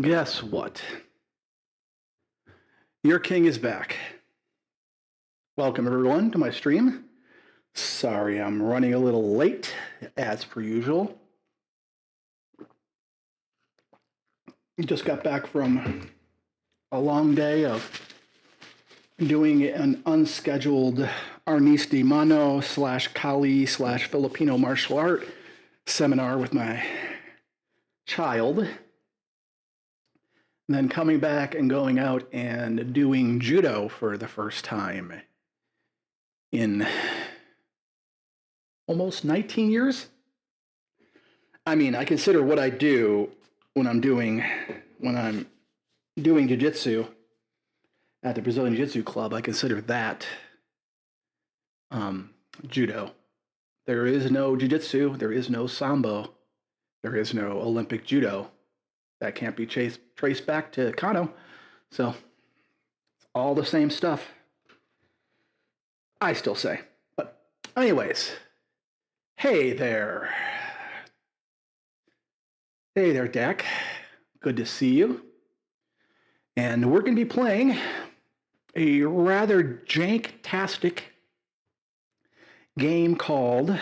Guess what? Your king is back. Welcome everyone to my stream. Sorry, I'm running a little late, as per usual. Just got back from a long day of doing an unscheduled Arnis de Mano / Kali / Filipino martial art seminar with my child. And then coming back and going out and doing judo for the first time in almost 19 years. I mean, I consider what I do when I'm doing jiu-jitsu at the Brazilian Jiu-Jitsu Club, I consider that judo. There is no jiu-jitsu, there is no sambo, there is no Olympic judo. That can't be traced back to Kano. So it's all the same stuff, I still say. But anyways, hey there, Dak. Good to see you. And we're going to be playing a rather jank-tastic game called, as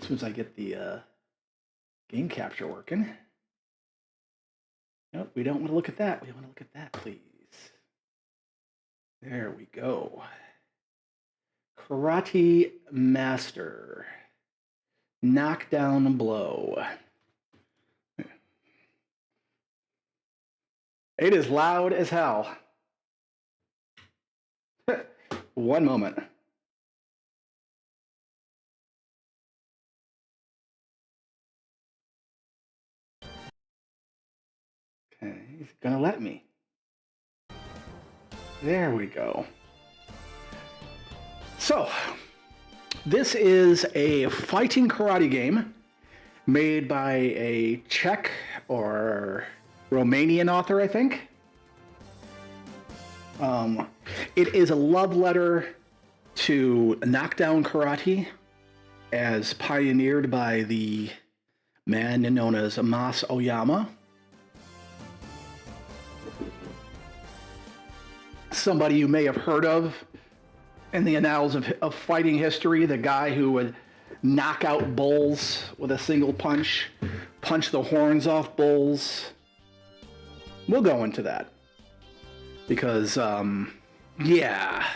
soon as I get the game capture working. Nope, we don't want to look at that. We want to look at that, please. There we go. Karate Master. Knockdown Blow. It is loud as hell. One moment. Okay, he's gonna let me. There we go. So, this is a fighting karate game made by a Czech or Romanian author, I think. It is a love letter to Knockdown Karate, as pioneered by the man known as Mas Oyama. Somebody you may have heard of in the annals of fighting history, the guy who would knock out bulls with a single punch, punch the horns off bulls. We'll go into that because, yeah,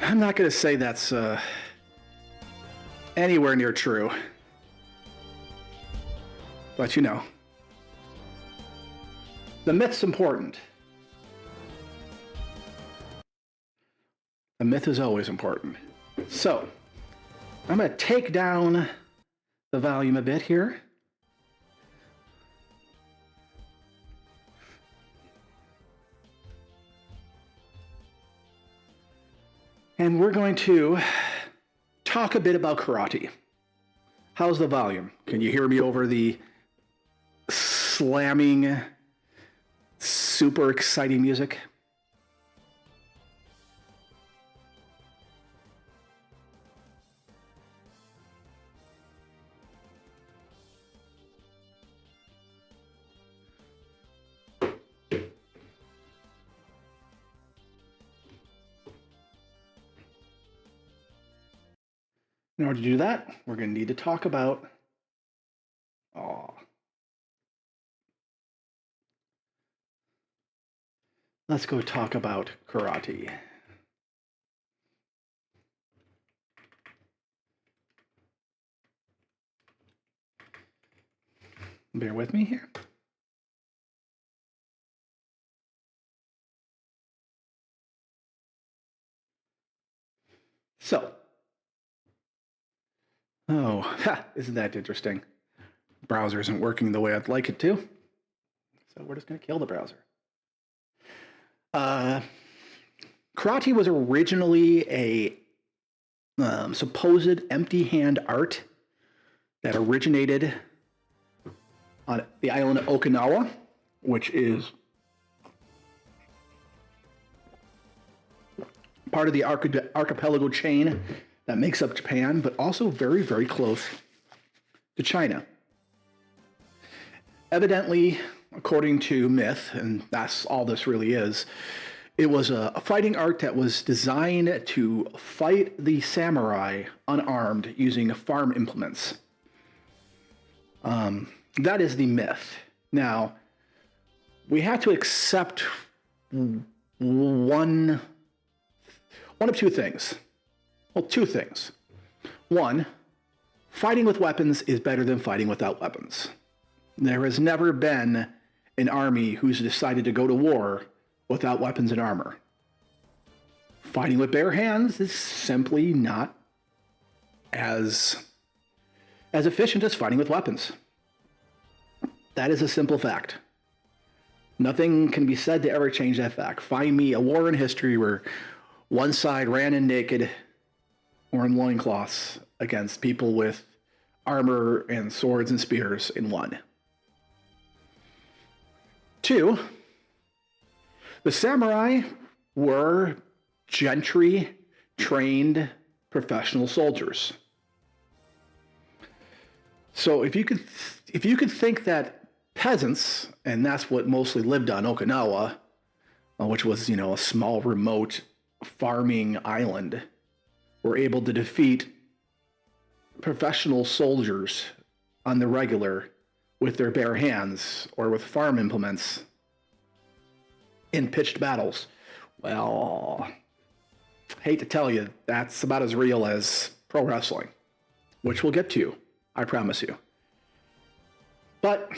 I'm not going to say that's anywhere near true, but you know, the myth's important. The myth is always important. So, I'm going to take down the volume a bit here. And we're going to talk a bit about karate. How's the volume? Can you hear me over the slamming, super exciting music? In order to do that, we're going to need to talk about, let's go talk about karate. Bear with me here. So, isn't that interesting? Browser isn't working the way I'd like it to. So we're just going to kill the browser. Karate was originally a supposed empty hand art that originated on the island of Okinawa, which is part of the archipelago chain that makes up Japan, but also very, very close to China. Evidently, according to myth, and that's all this really is, it was a fighting art that was designed to fight the samurai unarmed using farm implements. That is the myth. Now, we have to accept one of two things. Well, two things. One, fighting with weapons is better than fighting without weapons. There has never been an army who's decided to go to war without weapons and armor. Fighting with bare hands is simply not as efficient as fighting with weapons. That is a simple fact. Nothing can be said to ever change that fact. Find me a war in history where one side ran in naked or in loincloths against people with armor and swords and spears and won. Two, the samurai were gentry-trained professional soldiers. So if you could think that peasants, and that's what mostly lived on Okinawa, which was, a small remote farming island, were able to defeat professional soldiers on the regular with their bare hands or with farm implements in pitched battles. Well, hate to tell you, that's about as real as pro wrestling, which we'll get to, I promise you. But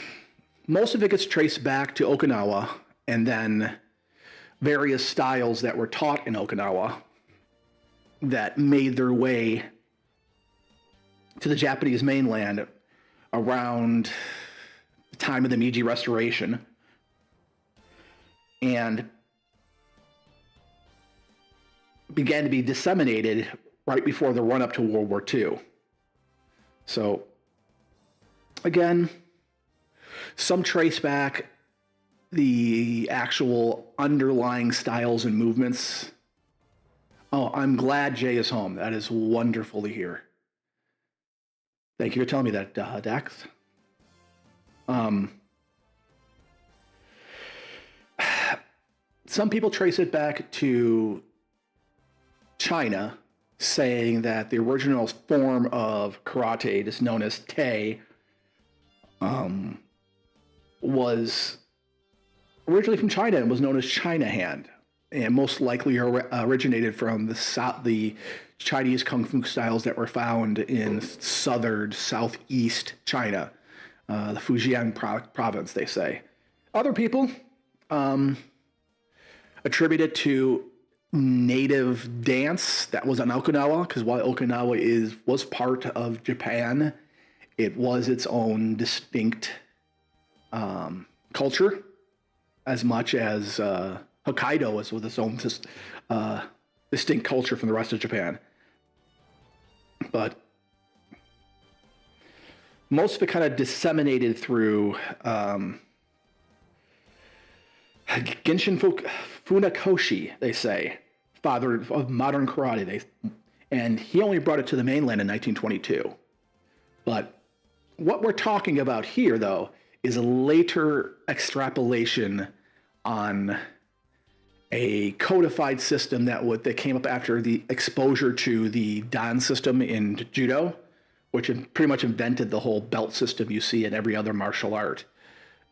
most of it gets traced back to Okinawa and then various styles that were taught in Okinawa that made their way to the Japanese mainland around the time of the Meiji Restoration and began to be disseminated right before the run-up to World War II. So, again, some trace back the actual underlying styles and movements. Oh, I'm glad Jay is home. That is wonderful to hear. Thank you for telling me that, Dax. Some people trace it back to China, saying that the original form of karate, just known as Tei, was originally from China and was known as China Hand, and most likely originated from the Chinese kung fu styles that were found in southeast China, the Fujian province, they say. Other people attribute it to native dance that was on Okinawa, because while Okinawa was part of Japan, it was its own distinct culture, as much as Hokkaido was with its own distinct culture from the rest of Japan. But most of it kind of disseminated through Genshin Funakoshi, they say, father of modern karate. And he only brought it to the mainland in 1922. But what we're talking about here, though, is a later extrapolation on a codified system that came up after the exposure to the Dan system in judo, which pretty much invented the whole belt system you see in every other martial art,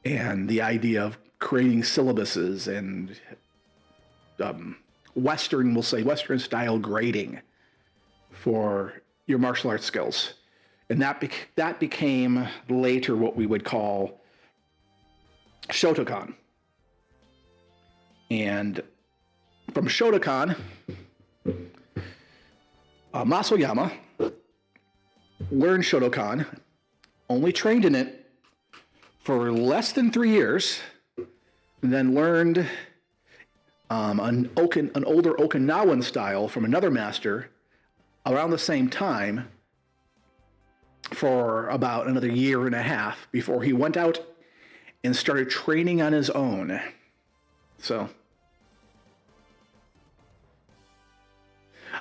and the idea of creating syllabuses and Western style grading for your martial arts skills. And that became later what we would call Shotokan. And from Shotokan, Mas Oyama learned Shotokan, only trained in it for less than 3 years, and then learned an older Okinawan style from another master around the same time for about another year and a half before he went out and started training on his own. So,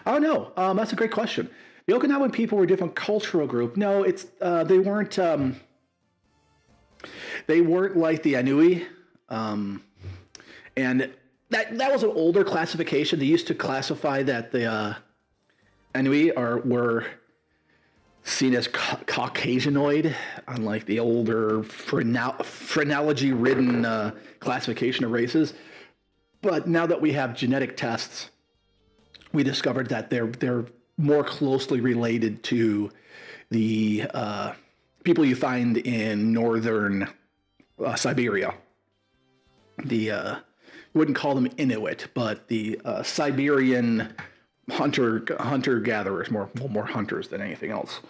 oh no, that's a great question. The Okinawan people were a different cultural group. No, they weren't. They weren't like the Anui. And that was an older classification. They used to classify that the Anui were seen as Caucasianoid, unlike the older phrenology-ridden classification of races. But now that we have genetic tests, we discovered that they're more closely related to the people you find in northern Siberia. You wouldn't call them Inuit, but the Siberian hunter-gatherers, more hunters than anything else.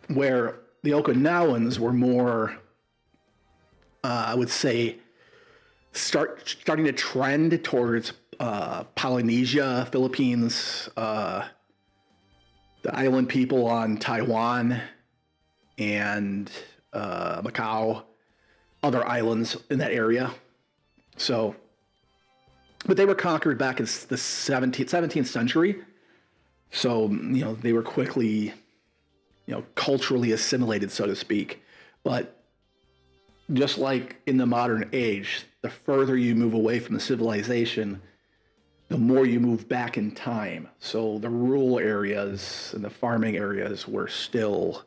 Where the Okinawans were more, I would say, starting to trend towards Polynesia, Philippines, the island people on Taiwan, and Macau, other islands in that area. So, but they were conquered back in the 17th century. So, they were quickly, culturally assimilated, so to speak. But just like in the modern age, the further you move away from the civilization, the more you move back in time. So the rural areas and the farming areas were still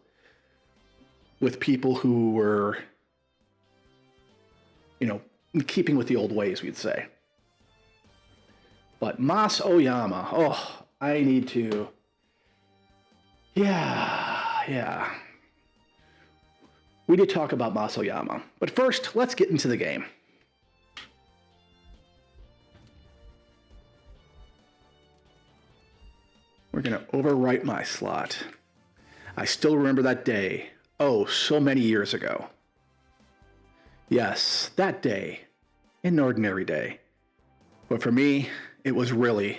with people who were, in keeping with the old ways, we'd say. But Mas Oyama, I need to, yeah. We did talk about Mas Oyama. But first, let's get into the game. We're going to overwrite my slot. I still remember that day. So many years ago. Yes, that day. An ordinary day. But for me, it was really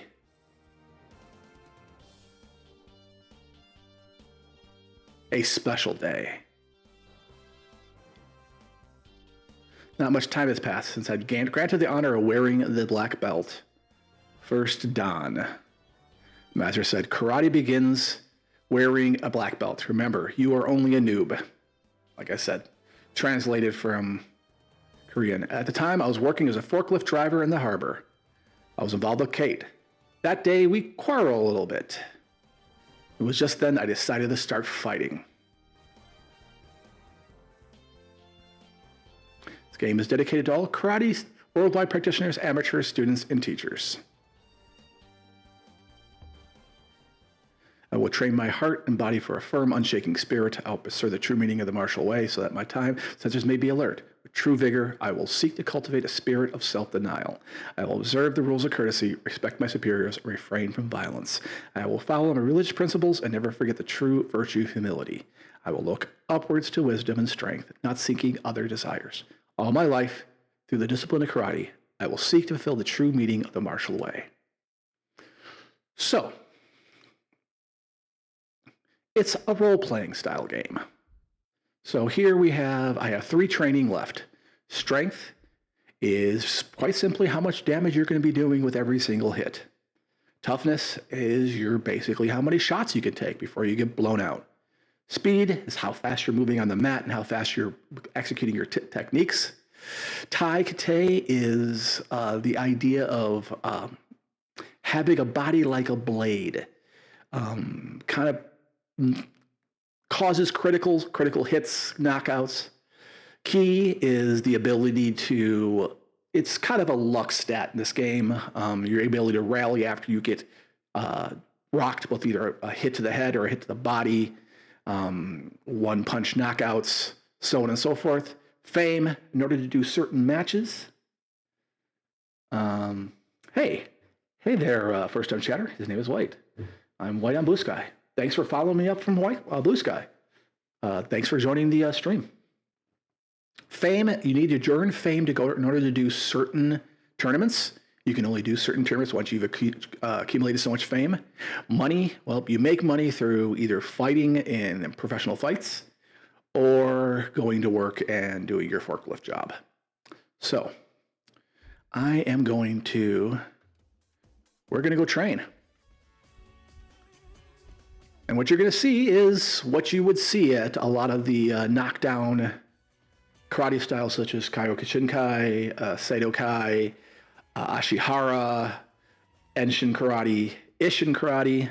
a special day. Not much time has passed since I'd granted the honor of wearing the black belt. First dan. Master said, karate begins wearing a black belt. Remember, you are only a noob. Like I said, translated from Korean. At the time, I was working as a forklift driver in the harbor. I was involved with Kate. That day, we quarreled a little bit. It was just then I decided to start fighting. This game is dedicated to all karate worldwide practitioners, amateurs, students, and teachers. I will train my heart and body for a firm, unshaking spirit. I will pursue the true meaning of the martial way so that my time senses may be alert. With true vigor, I will seek to cultivate a spirit of self-denial. I will observe the rules of courtesy, respect my superiors, and refrain from violence. I will follow my religious principles and never forget the true virtue of humility. I will look upwards to wisdom and strength, not seeking other desires. All my life, through the discipline of karate, I will seek to fulfill the true meaning of the martial way. So, it's a role-playing style game. So here I have 3 training left. Strength is quite simply how much damage you're going to be doing with every single hit. Toughness is basically how many shots you can take before you get blown out. Speed is how fast you're moving on the mat and how fast you're executing your techniques. Tai Kate is the idea of having a body like a blade. Kind of causes critical hits, knockouts. Ki is the ability to, it's kind of a luck stat in this game. Your ability to rally after you get rocked with either a hit to the head or a hit to the body, one punch knockouts, so on and so forth. Fame, in order to do certain matches. Hey there, first time chatter. His name is White. I'm White on Blue Sky. Thanks for following me up from Blue Sky. Thanks for joining the stream. Fame, you need to earn fame to go in order to do certain tournaments. You can only do certain tournaments once you've accumulated so much fame. Money, well, you make money through either fighting in professional fights or going to work and doing your forklift job. So, we're going to go train. And what you're going to see is what you would see at a lot of the knockdown karate styles such as Kyokushinkai, Seido-kai, Ashihara, Enshin karate, Ishin karate.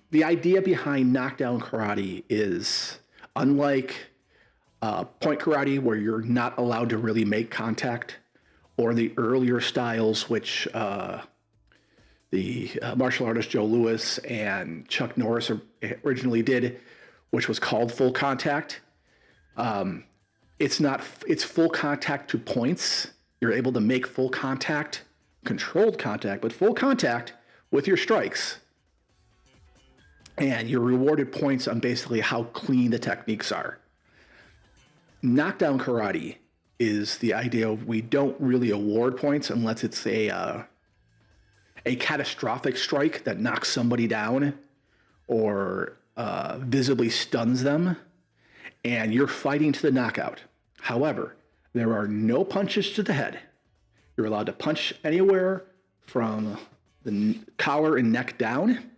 The idea behind knockdown karate is, unlike point karate, where you're not allowed to really make contact, or the earlier styles, which the martial artist Joe Louis and Chuck Norris originally did, which was called full contact. It's full contact to points. You're able to make full contact, controlled contact, but full contact with your strikes. And you're rewarded points on basically how clean the techniques are. Knockdown karate is the idea of we don't really award points unless it's a catastrophic strike that knocks somebody down or visibly stuns them, and you're fighting to the knockout. However, there are no punches to the head. You're allowed to punch anywhere from the collar and neck down,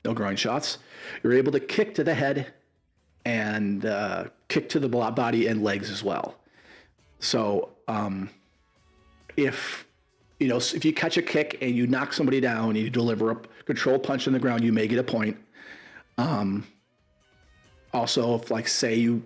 no groin shots. You're able to kick to the head and kick to the body and legs as well. So if you catch a kick and you knock somebody down and you deliver a controlled punch on the ground, you may get a point. Also, if like say you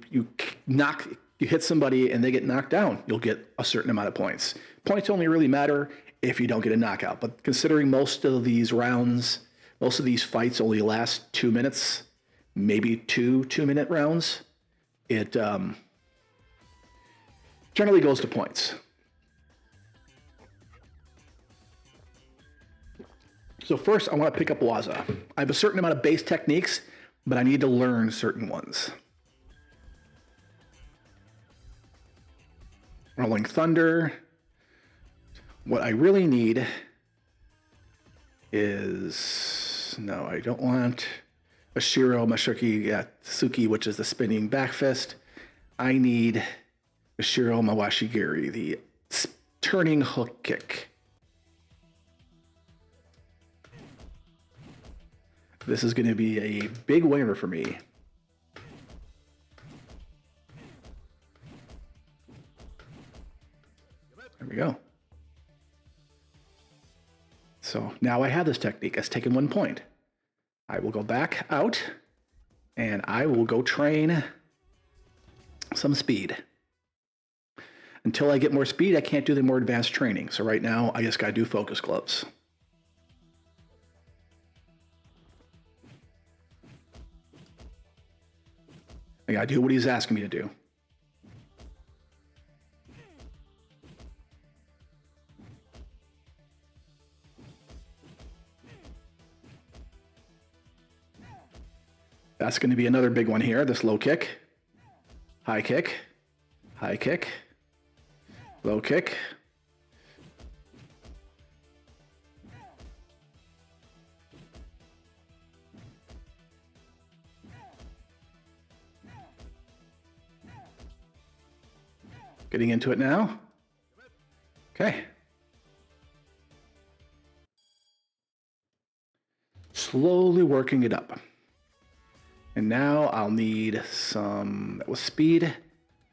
hit somebody and they get knocked down, you'll get a certain amount of points. Points only really matter if you don't get a knockout. But considering most of these rounds, most of these fights only last 2 minutes, maybe two 2-minute rounds, it generally goes to points. So first, I want to pick up waza. I have a certain amount of base techniques, but I need to learn certain ones. Rolling Thunder. What I really need is, no, I don't want Ashiro Mashuki Yatsuki, which is the spinning back fist. I need Ashiro Mawashigiri, the turning hook kick. This is going to be a big winner for me. There we go. So now I have this technique. It's taken 1 point. I will go back out and I will go train some speed. Until I get more speed, I can't do the more advanced training. So right now, I just got to do focus gloves. I got to do what he's asking me to do. That's going to be another big one here, this low kick, high kick, low kick. Getting into it now. Okay. Slowly working it up. And now I'll need some, that was speed.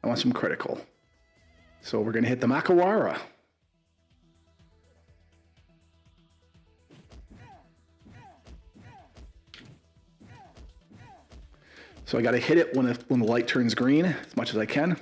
I want some critical. So we're gonna hit the Makawara. So I gotta hit it when the light turns green as much as I can.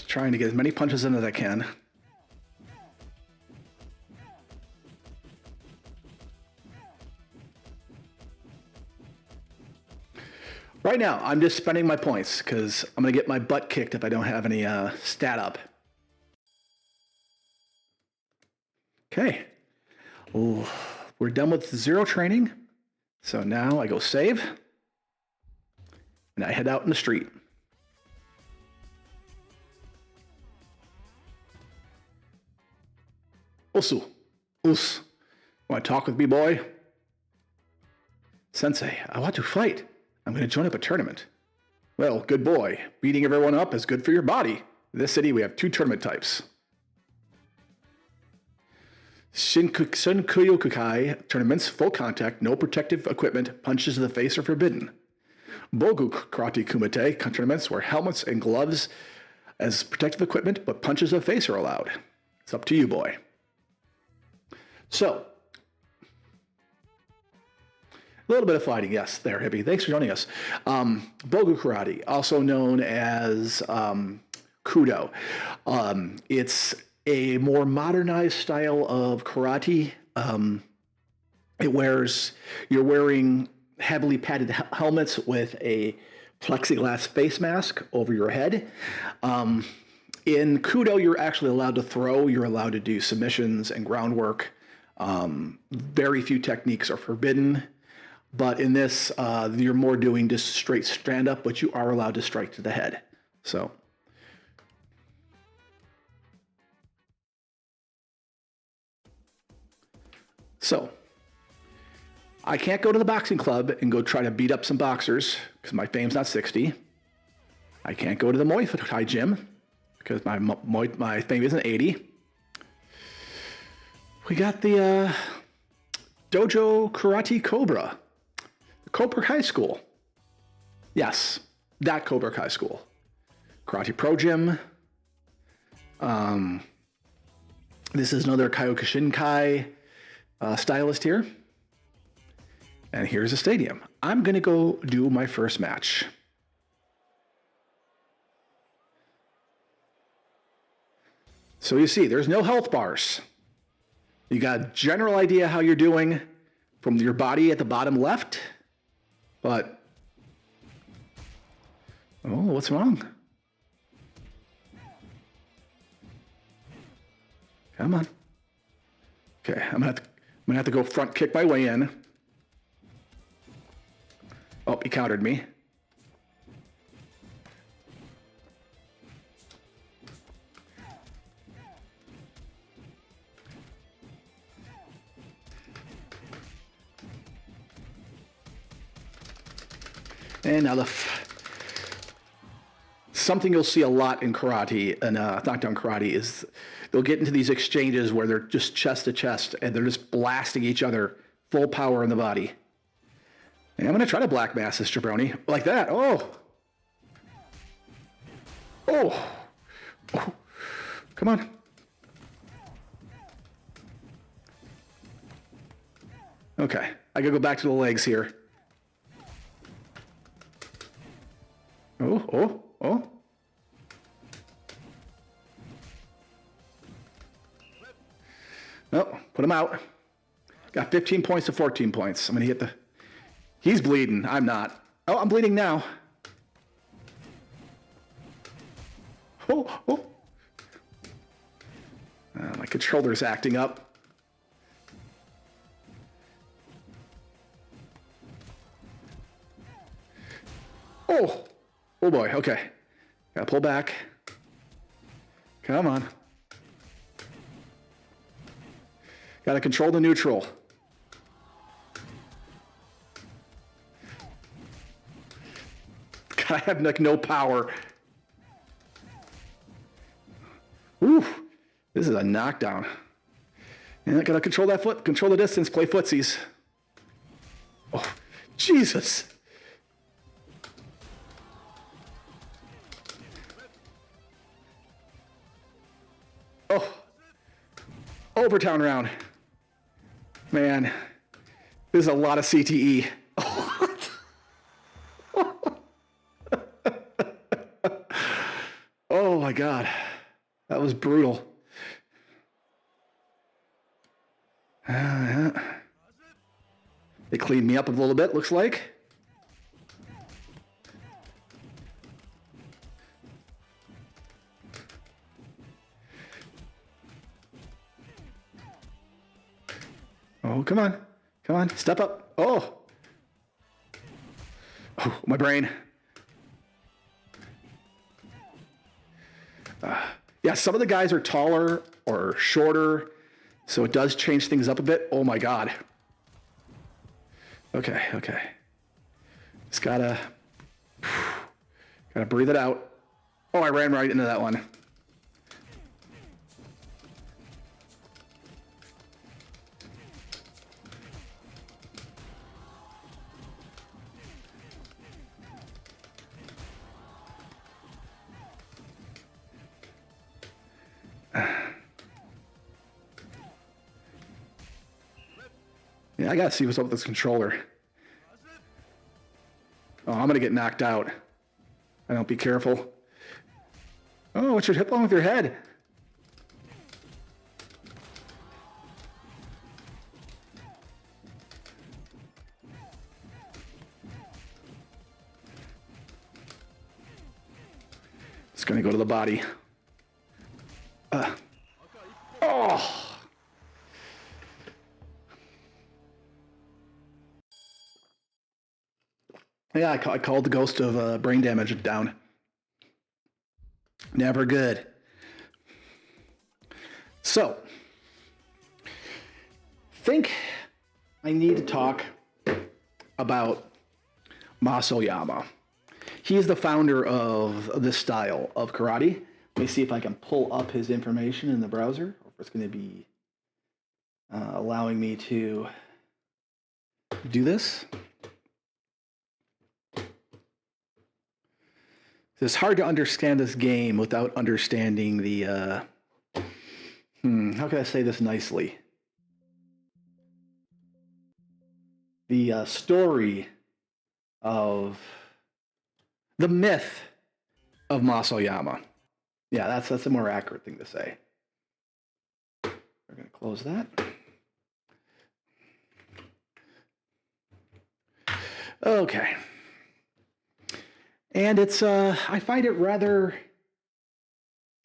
Trying to get as many punches in as I can. Right now, I'm just spending my points because I'm going to get my butt kicked if I don't have any stat up. Okay. Ooh, we're done with 0 training. So now I go save. And I head out in the street. Usu. Want to talk with me, boy? Sensei, I want to fight. I'm going to join up a tournament. Well, good boy. Beating everyone up is good for your body. In this city, we have 2 tournament types. Shunkuyokukai tournaments, full contact, no protective equipment, punches to the face are forbidden. Bogu Karate Kumite tournaments where helmets and gloves as protective equipment, but punches to the face are allowed. It's up to you, boy. So, a little bit of fighting, yes, there, Hippie. Thanks for joining us. Bogu Karate, also known as Kudo. It's a more modernized style of karate. You're wearing heavily padded helmets with a plexiglass face mask over your head. In Kudo, you're actually allowed to throw. You're allowed to do submissions and groundwork. Very few techniques are forbidden. But in this, you're more doing just straight stand-up, but you are allowed to strike to the head. So, I can't go to the boxing club and go try to beat up some boxers because my fame's not 60. I can't go to the Muay Thai gym because my fame isn't 80. We got the Dojo Karate Cobra, the Cobra High School. Yes, that Cobra High School. Karate Pro Gym. This is another Kyokushin Kai stylist here. And here's a stadium. I'm going to go do my first match. So you see, there's no health bars. You got a general idea how you're doing from your body at the bottom left. But, oh, what's wrong? Come on. Okay, I'm gonna have to go front kick my way in. Oh, he countered me. And now something you'll see a lot in karate and knockdown karate is they'll get into these exchanges where they're just chest to chest and they're just blasting each other full power in the body. And I'm going to try to black mass this jabroni like that. Oh. Come on. Okay, I gotta go back to the legs here. Oh. No, put him out. Got 15 points to 14 points. I'm gonna hit the... He's bleeding, I'm not. Oh, I'm bleeding now. Oh. My controller's acting up. Oh boy, okay. Gotta pull back. Come on. Gotta control the neutral. God, I have like no power. Ooh, this is a knockdown. And I gotta control that foot, control the distance, play footsies. Oh, Jesus. Oh, Overtown round. Man, this is a lot of CTE. Oh my God, that was brutal. They cleaned me up a little bit, looks like. Oh, come on, step up. Oh, my brain. Yeah, some of the guys are taller or shorter, so it does change things up a bit. Oh my God. Okay. Just gotta breathe it out. Oh, I ran right into that one. Yeah, I gotta see what's up with this controller. Oh, I'm gonna get knocked out. I don't be careful. Oh, it should hit along with your head. It's gonna go to the body. Oh! Yeah, I called the ghost of brain damage down. Never good. So, think I need to talk about Mas Oyama. He is the founder of this style of karate. Let me see if I can pull up his information in the browser, or if it's going to be allowing me to do this. It's hard to understand this game without understanding the, how can I say this nicely? The story of the myth of Mas Oyama. Yeah, that's a more accurate thing to say. We're going to close that. Okay. And it's, I find it rather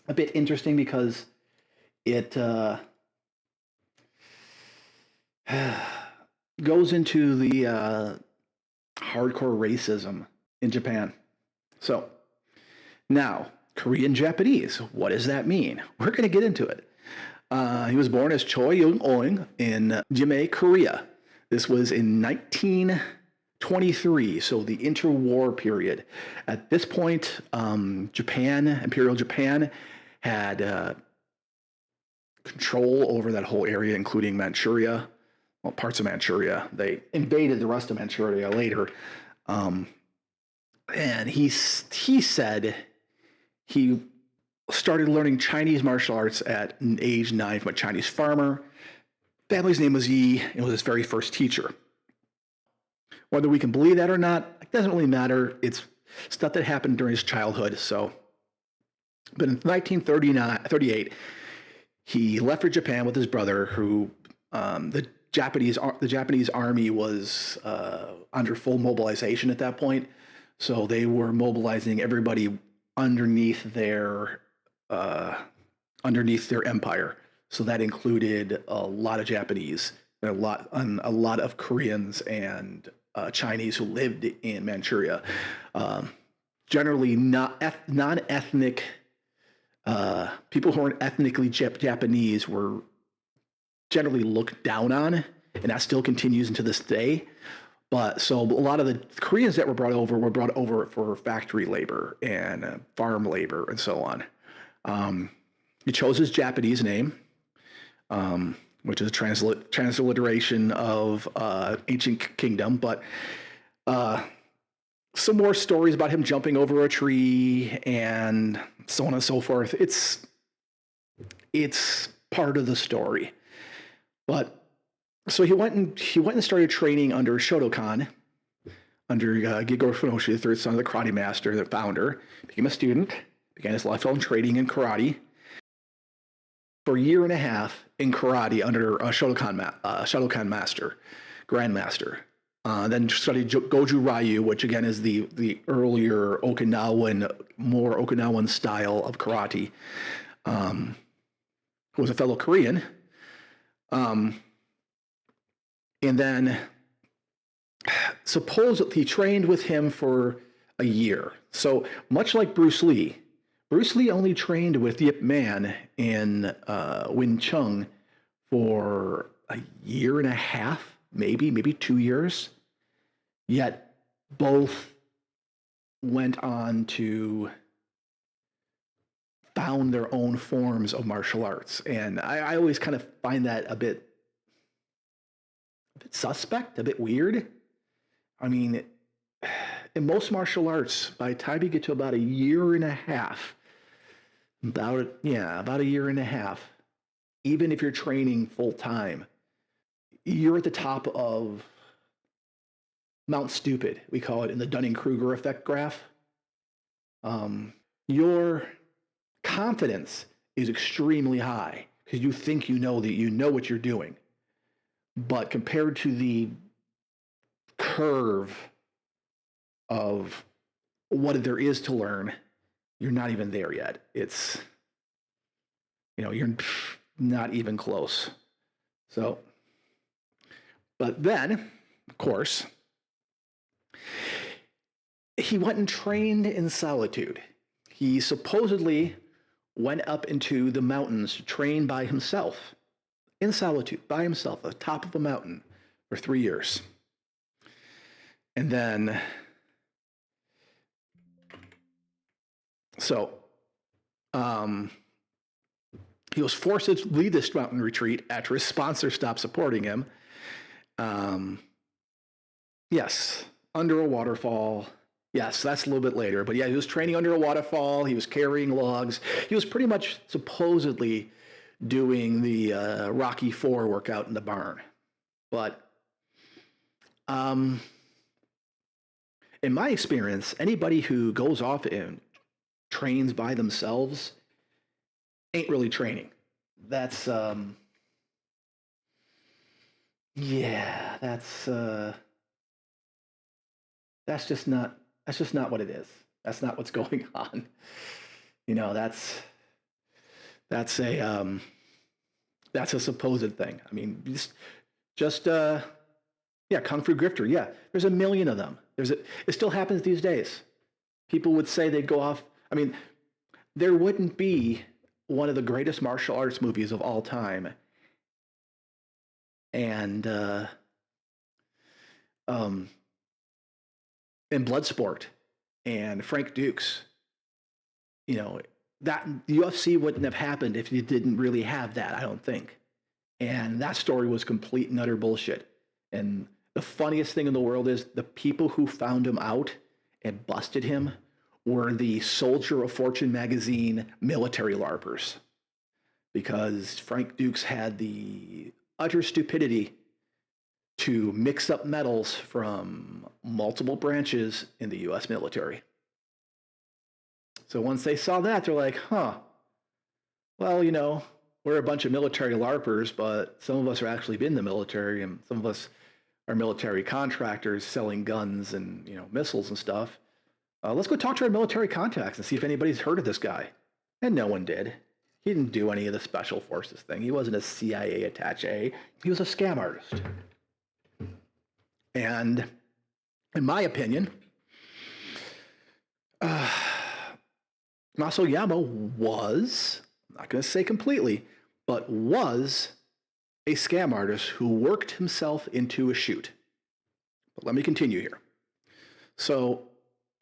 a bit interesting because it goes into the hardcore racism in Japan. So now, Korean Japanese, what does that mean? We're going to get into it. He was born as Choi Young-oing in Jimei, Korea. This was in 1923, so the interwar period. At this point, Imperial Japan, had control over that whole area, including Manchuria, well, parts of Manchuria. They invaded the rest of Manchuria later. And he said he started learning Chinese martial arts at age 9 from a Chinese farmer. Family's name was Yi, and was his very first teacher. Whether we can believe that or not, it doesn't really matter. It's stuff that happened during his childhood. So, but in 1938, he left for Japan with his brother, who the Japanese army was under full mobilization at that point. So they were mobilizing everybody underneath their empire. So that included a lot of Japanese, a lot of Koreans and Chinese who lived in Manchuria. Generally, non-ethnic people who aren't ethnically Japanese were generally looked down on, and that still continues into this day. But so a lot of the Koreans that were brought over for factory labor and farm labor and so on. He chose his Japanese name, which is a transliteration of ancient kingdom. But some more stories about him jumping over a tree and so on and so forth. It's part of the story. But so he went and started training under Shotokan, under Gigoro Funoshi, the third son of the karate master, the founder. Became a student, began his lifelong training in karate for a year and a half in karate under a Shotokan master, grandmaster. Then studied Goju Ryu, which again is the earlier more Okinawan style of karate. Who was a fellow Korean. And then supposedly he trained with him for a year. So much like Bruce Lee only trained with Yip Man in Wing Chun for a year and a half, maybe 2 years. Yet both went on to found their own forms of martial arts. And I always kind of find that a bit suspect, a bit weird. I mean, in most martial arts, by the time you get to about a year and a half, about a year and a half, even if you're training full time, you're at the top of Mount Stupid, we call it in the Dunning-Kruger effect graph. Your confidence is extremely high because you think you know that you know what you're doing. But compared to the curve of what there is to learn, you're not even there yet. It's, you're not even close. So, but then, of course, he went and trained in solitude. He supposedly went up into the mountains to train by himself, in solitude, by himself, at the top of a mountain for 3 years. And then, he was forced to leave this mountain retreat after his sponsor stopped supporting him. Yes, under a waterfall. Yes, that's a little bit later. But yeah, he was training under a waterfall. He was carrying logs. He was pretty much supposedly doing the Rocky IV workout in the barn. But in my experience, anybody who goes off and trains by themselves ain't really training. That's just not what it is. That's not what's going on. That's a supposed thing. I mean, just Kung Fu Grifter. Yeah, there's a million of them. It still happens these days. People would say they'd go off. I mean, there wouldn't be one of the greatest martial arts movies of all time, and Bloodsport and Frank Dukes, that the UFC wouldn't have happened if you didn't really have that, I don't think. And that story was complete and utter bullshit. And the funniest thing in the world is the people who found him out and busted him were the Soldier of Fortune magazine military LARPers. Because Frank Dukes had the utter stupidity to mix up medals from multiple branches in the U.S. military. So once they saw that, they're like, well, we're a bunch of military LARPers, but some of us are actually been in the military, and some of us are military contractors selling guns and, missiles and stuff. Let's go talk to our military contacts and see if anybody's heard of this guy. And no one did. He didn't do any of the special forces thing. He wasn't a CIA attaché. He was a scam artist. And in my opinion, Mas Oyama was, I'm not going to say completely, but was a scam artist who worked himself into a shoot. But let me continue here. So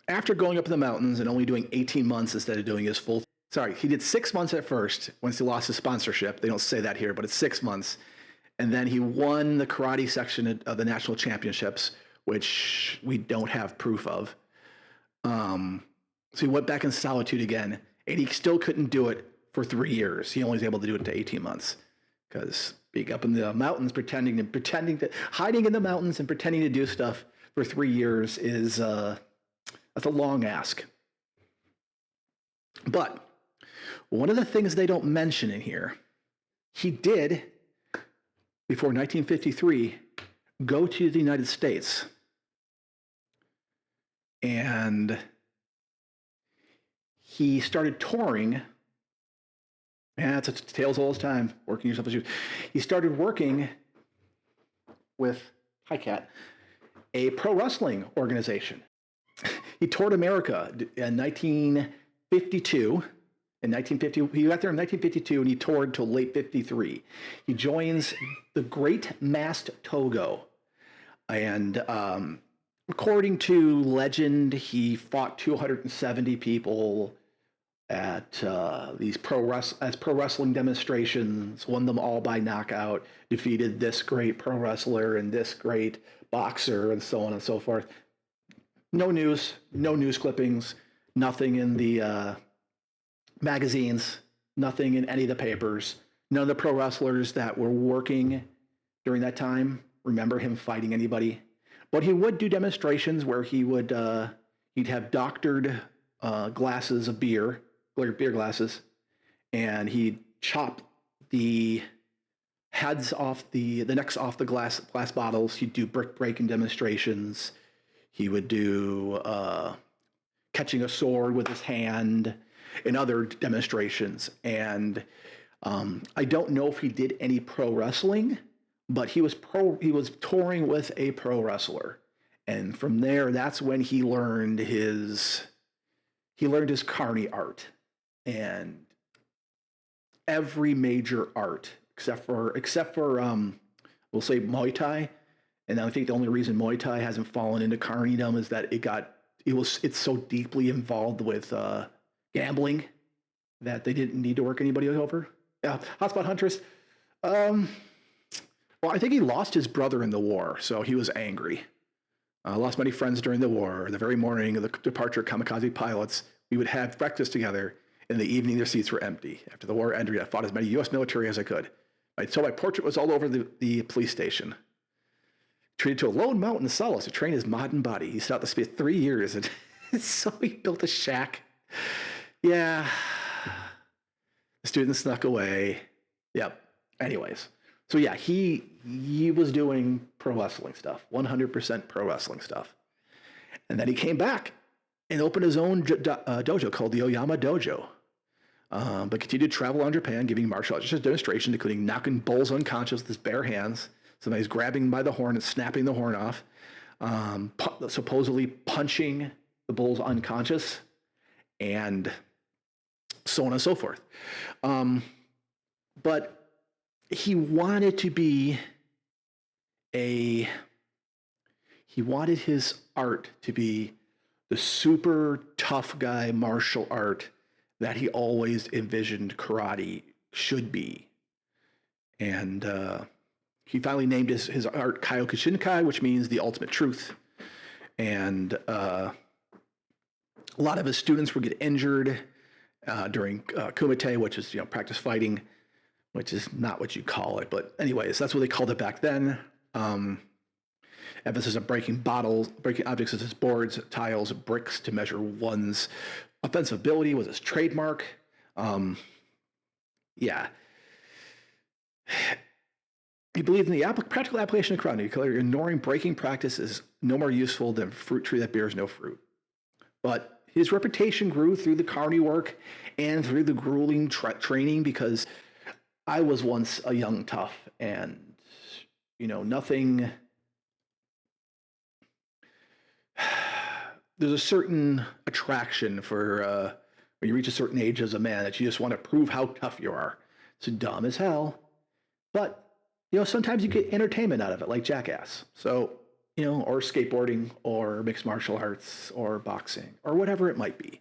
after going up in the mountains and only doing 18 months instead of doing his full, he did 6 months at first once he lost his sponsorship. They don't say that here, but it's 6 months. And then he won the karate section of the national championships, which we don't have proof of. So he went back in solitude again, and he still couldn't do it for 3 years. He only was able to do it to 18 months because being up in the mountains, pretending to hiding in the mountains and pretending to do stuff for 3 years is that's a long ask. But one of the things they don't mention in here, he did, before 1953, go to the United States. And he started touring. Yeah, it's a tale's all his time, working yourself as you. He started working with, hi Cat, a pro wrestling organization. He toured America in 1952. He got there in 1952 and he toured till late 53. He joins the Great Masked Togo. And according to legend, he fought 270 people at these pro wrestling demonstrations, won them all by knockout, defeated this great pro wrestler and this great boxer, and so on and so forth. No news, no news clippings, nothing in the magazines, nothing in any of the papers. None of the pro wrestlers that were working during that time remember him fighting anybody. But he would do demonstrations where he'd have doctored glasses of beer glasses, and he'd chop the heads off the necks off the glass bottles. He'd do brick breaking demonstrations. He would do catching a sword with his hand and other demonstrations. And I don't know if he did any pro wrestling, but he was touring with a pro wrestler. And from there, that's when he learned his carny art. And every major art except for we'll say Muay Thai. And I think the only reason Muay Thai hasn't fallen into carnydom is that it's so deeply involved with gambling that they didn't need to work anybody over. Yeah, Hotspot Huntress. Well, I think he lost his brother in the war, so he was angry. Lost many friends during the war. The very morning of the departure of kamikaze pilots, we would have breakfast together. In the evening, their seats were empty. After the war ended, I fought as many U.S. military as I could. So my portrait was all over the police station. Treated to a lone mountain solace to train his modern body. He set out to spend 3 years, and so he built a shack. Yeah. The students snuck away. Yep. Anyways. So yeah, he was doing pro wrestling stuff, 100% pro wrestling stuff. And then he came back and opened his own dojo called the Oyama Dojo. But continued to travel around Japan, giving martial arts demonstrations, including knocking bulls unconscious with his bare hands. Somebody's grabbing by the horn and snapping the horn off. Supposedly punching the bulls unconscious, and so on and so forth. But he wanted his art to be the super tough guy martial art that he always envisioned karate should be. And he finally named his art Kyokushinkai, which means the ultimate truth. And a lot of his students would get injured during kumite, which is practice fighting, which is not what you call it, but anyways, that's what they called it back then. Emphasis on breaking objects such as boards, tiles, bricks to measure one's offensive ability was his trademark. Yeah. He believed in the practical application of karate. Ignoring breaking practice is no more useful than a fruit tree that bears no fruit. But his reputation grew through the carny work and through the grueling training, because I was once a young tough, and nothing. There's a certain attraction for when you reach a certain age as a man that you just want to prove how tough you are. It's dumb as hell, but sometimes you get entertainment out of it, like Jackass. So or skateboarding, or mixed martial arts, or boxing, or whatever it might be.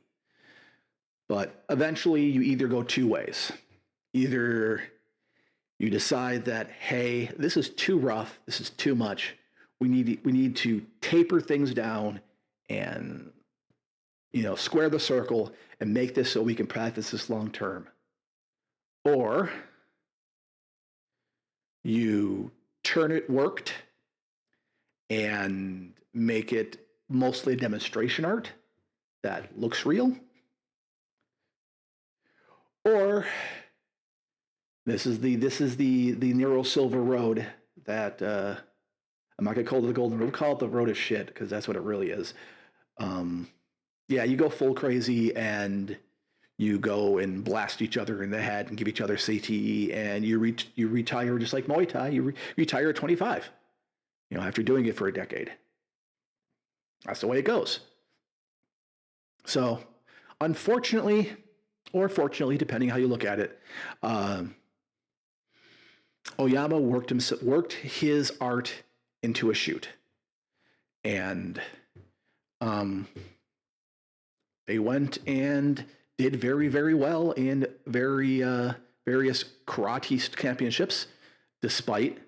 But eventually, you either go two ways. Either you decide that, hey, this is too rough, this is too much. We need to taper things down and square the circle and make this so we can practice this long term. Or you turn it worked and make it mostly demonstration art that looks real. Or this is the Nero Silver Road that I'm not gonna call it the Golden Road. We'll call it the Road of Shit, because that's what it really is. Yeah, you go full crazy and you go and blast each other in the head and give each other CTE, and you retire just like Muay Thai. You retire at 25. After doing it for a decade. That's the way it goes. So, unfortunately, or fortunately, depending how you look at it, Oyama worked his art into a shoot. And they went and did very, very well in various karate championships, despite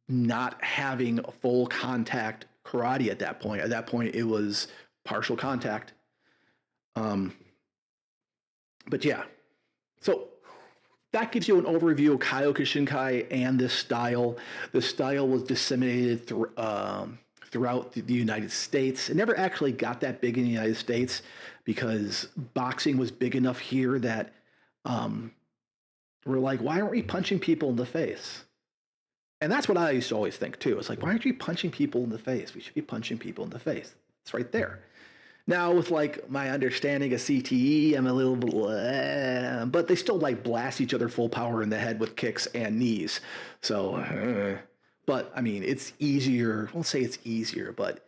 not having full contact karate at that point. At that point, it was partial contact. But yeah, so that gives you an overview of Kyokushinkai and this style. This style was disseminated throughout the United States. It never actually got that big in the United States because boxing was big enough here that we're like, why aren't we punching people in the face? And that's what I used to always think too. It's like, why aren't you punching people in the face? We should be punching people in the face. It's right there. Now with like my understanding of CTE, I'm a little bit, but they still like blast each other full power in the head with kicks and knees. So, but I mean, it's easier. I won't say it's easier, but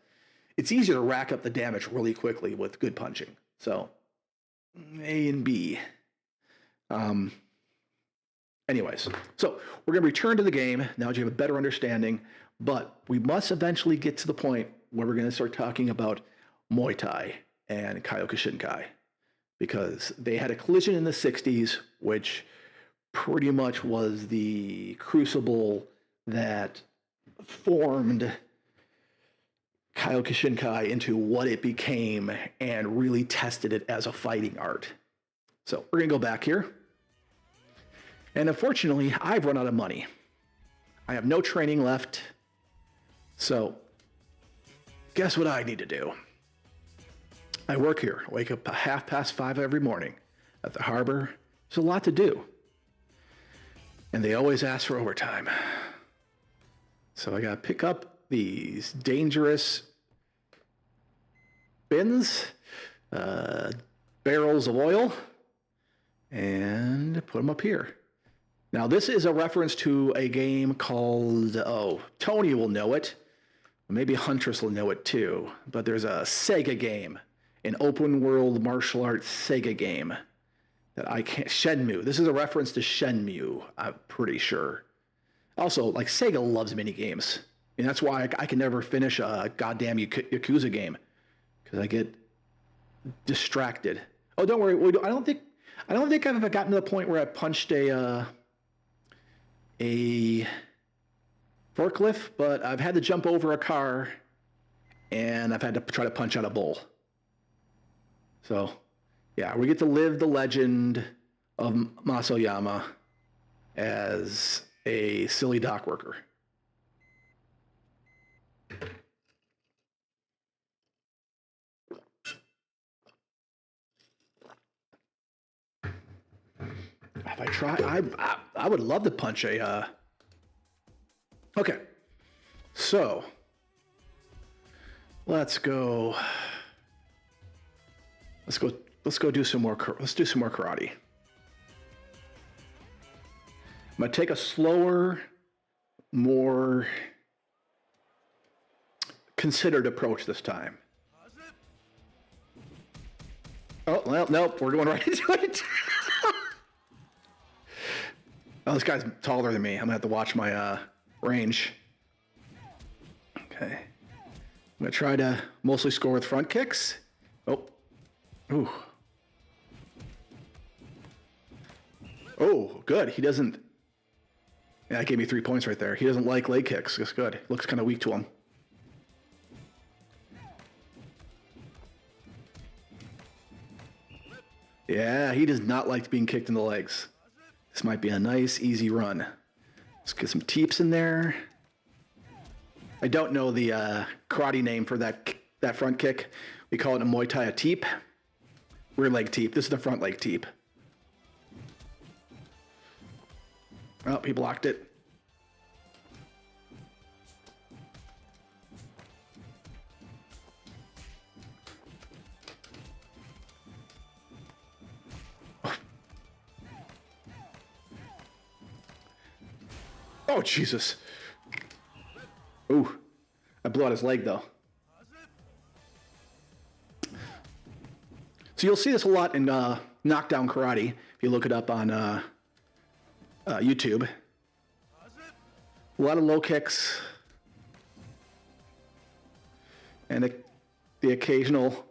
it's easier to rack up the damage really quickly with good punching. So A and B. Anyways, so we're going to return to the game now that you have a better understanding, but we must eventually get to the point where we're going to start talking about Muay Thai and Kyokushinkai, because they had a collision in the 60s, which pretty much was the crucible that formed Kyokushinkai into what it became and really tested it as a fighting art. So we're going to go back here. And unfortunately, I've run out of money. I have no training left. So guess what I need to do? I work here. I wake up at 5:30 every morning at the harbor. There's a lot to do. And they always ask for overtime. So I got to pick up these dangerous bins, barrels of oil, and put them up here. Now, this is a reference to a game called, Tony will know it. Maybe Huntress will know it too. But there's a Sega game, an open world martial arts Sega game that I can't, Shenmue. This is a reference to Shenmue, I'm pretty sure. Also, like, Sega loves mini games. And that's why I can never finish a goddamn Yakuza game, because I get distracted. Oh, don't worry. I don't think I've gotten to the point where I punched a forklift, but I've had to jump over a car, and I've had to try to punch out a bull. So, yeah, we get to live the legend of Mas Oyama as a silly dock worker. If I try, I would love to punch a. Okay, so let's go. Let's go do some more. Let's do some more karate. I'm gonna take a slower, more considered approach this time. Oh, well, nope, we're going right into it. Oh, this guy's taller than me. I'm gonna have to watch my range. Okay. I'm gonna try to mostly score with front kicks. Oh. Ooh. Oh, good. He doesn't. Yeah, that gave me 3 points right there. He doesn't like leg kicks. That's good. Looks kind of weak to him. Yeah, he does not like being kicked in the legs. This might be a nice, easy run. Let's get some teeps in there. I don't know the karate name for that front kick. We call it in Muay Thai a teep. Rear leg teep. This is the front leg teep. Oh, he blocked it. Oh, Jesus. Ooh, I blew out his leg, though. So you'll see this a lot in Knockdown Karate, if you look it up on YouTube. A lot of low kicks. And the occasional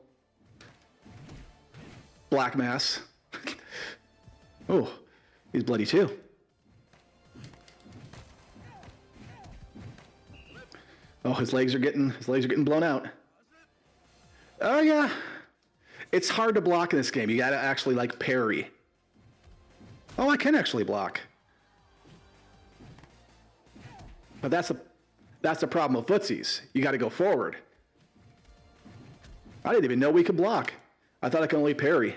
black mass. Oh, he's bloody too. Oh, his legs are getting blown out. Oh yeah. It's hard to block in this game. You gotta actually like parry. Oh, I can actually block. But that's the problem with footsies. You gotta go forward. I didn't even know we could block. I thought I could only parry.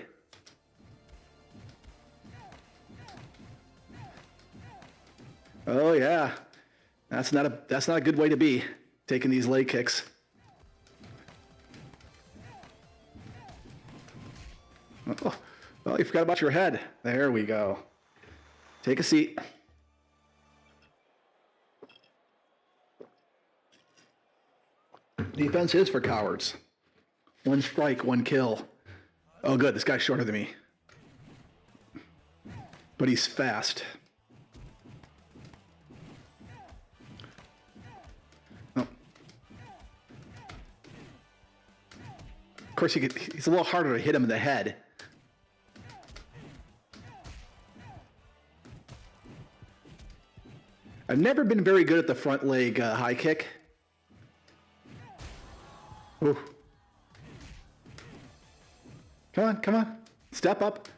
Oh yeah. That's not a good way to be, taking these leg kicks. Oh, you forgot about your head. There we go. Take a seat. Defense is for cowards. One strike, one kill. Oh, good. This guy's shorter than me. But he's fast. Oh. Of course, he's a little harder to hit him in the head. I've never been very good at the front leg high kick. Ooh. Come on. Step up.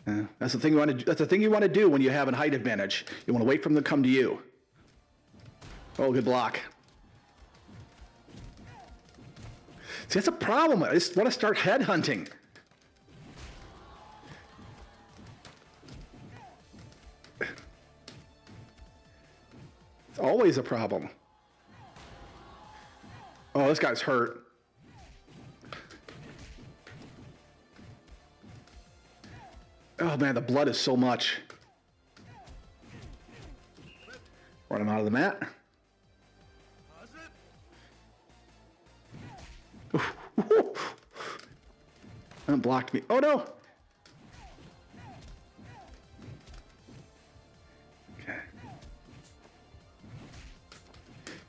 That's the thing you want to do. That's the thing you want to do when you have a height advantage. You want to wait for them to come to you. Oh, good block. See, that's a problem. I just want to start headhunting. It's always a problem. Oh, this guy's hurt. Oh man, the blood is so much. Run him out of the mat. That blocked me. Oh no! Okay.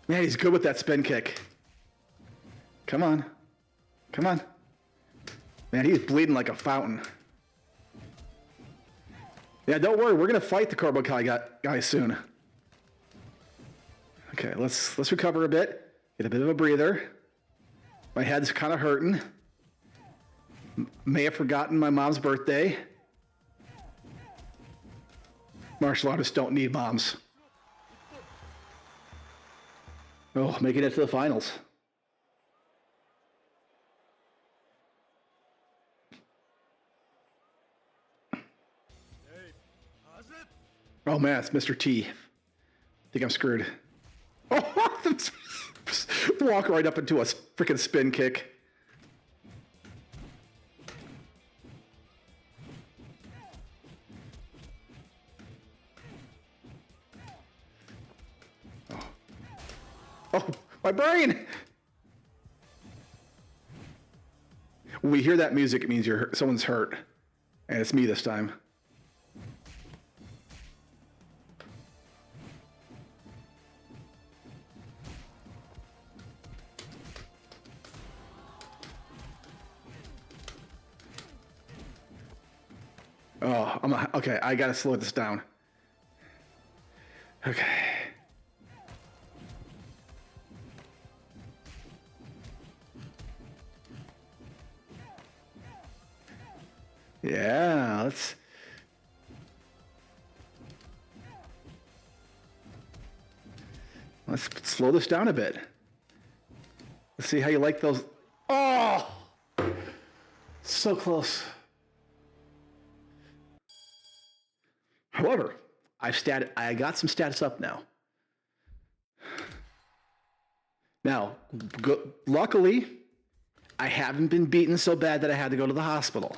Man, he's good with that spin kick. Come on. Man, he's bleeding like a fountain. Yeah, don't worry. We're going to fight the Cobra Kai guy soon. Okay, let's recover a bit. Get a bit of a breather. My head's kind of hurting. May have forgotten my mom's birthday. Martial artists don't need moms. Oh, making it to the finals. Oh man, it's Mr. T. I think I'm screwed. Oh, walk right up into a freaking spin kick. Oh, my brain! When we hear that music, it means someone's hurt. And it's me this time. Oh, okay, I gotta slow this down. Okay. Yeah, let's slow this down a bit. Let's see how you like those. Oh, so close. However, I got some status up now. Now, luckily, I haven't been beaten so bad that I had to go to the hospital.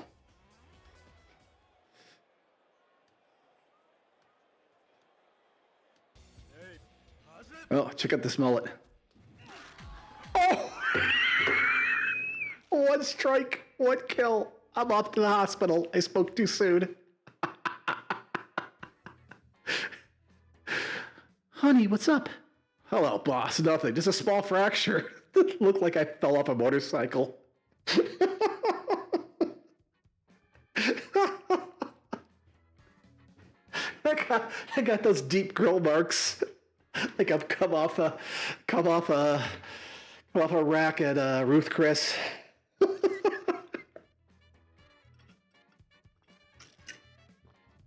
Oh, check out this mullet. Oh! One strike, one kill. I'm off to the hospital. I spoke too soon. Honey, what's up? Hello, boss. Nothing. Just a small fracture. It looked like I fell off a motorcycle. I got those deep grill marks, like I've come off a rack at Ruth Chris.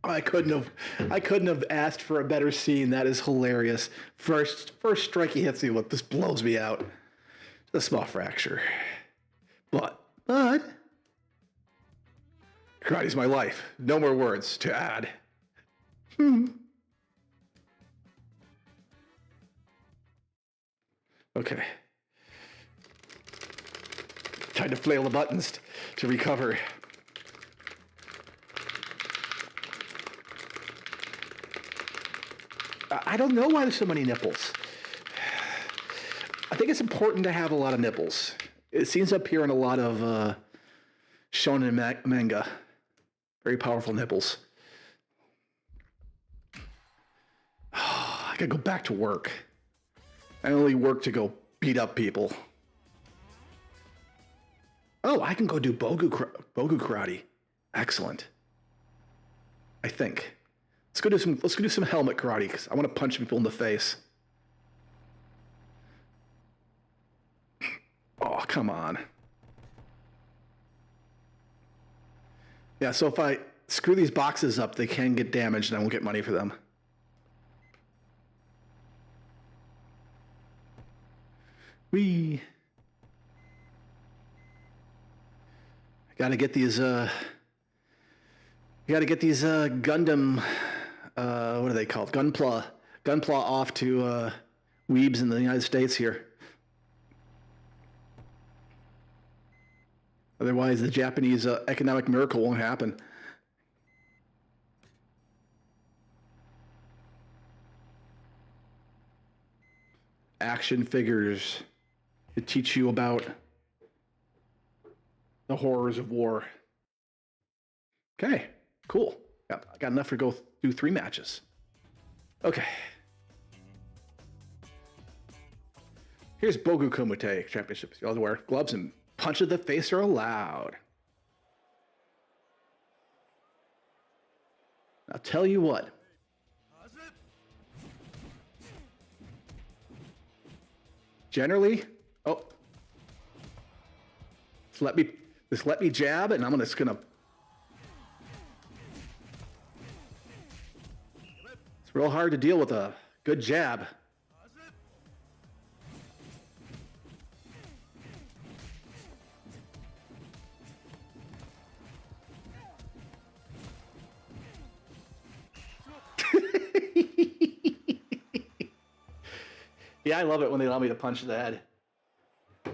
I couldn't have asked for a better scene. That is hilarious. First strike he hits me with, this blows me out. A small fracture, but karate's my life. No more words to add. Okay. Time to flail the buttons to recover. I don't know why there's so many nipples. I think it's important to have a lot of nipples. It seems to appear in a lot of shonen manga. Very powerful nipples. I gotta go back to work. I only work to go beat up people. Oh, I can go do Bogu karate. Excellent. I think. Let's go do some helmet karate because I want to punch people in the face. Oh, come on. Yeah, so if I screw these boxes up, they can get damaged and I won't get money for them. Whee! I gotta get these Gundam, what are they called? Gunpla off to weebs in the United States here. Otherwise, the Japanese economic miracle won't happen. Action figures to teach you about the horrors of war. Okay, cool. I got enough to go do 3 matches. Okay. Here's Bogu Kumite Championships. You all wear gloves and punch to the face are allowed. I'll tell you what. Generally, just let me jab, and I'm just gonna. It's real hard to deal with a good jab. Yeah, I love it when they allow me to punch the head.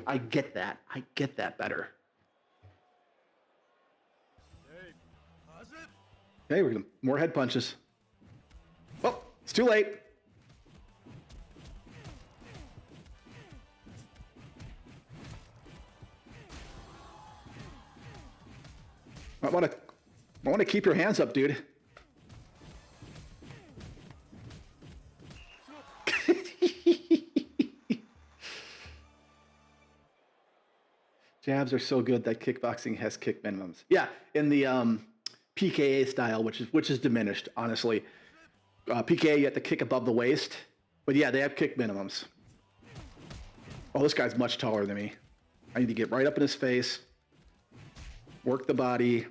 I get that. I get that better. Okay, we're gonna more head punches. Oh, it's too late. I want to keep your hands up, dude. Jabs are so good that kickboxing has kick minimums. Yeah, in the PKA style, which is diminished, honestly. PKA, you have to kick above the waist. But yeah, they have kick minimums. Oh, this guy's much taller than me. I need to get right up in his face. Work the body.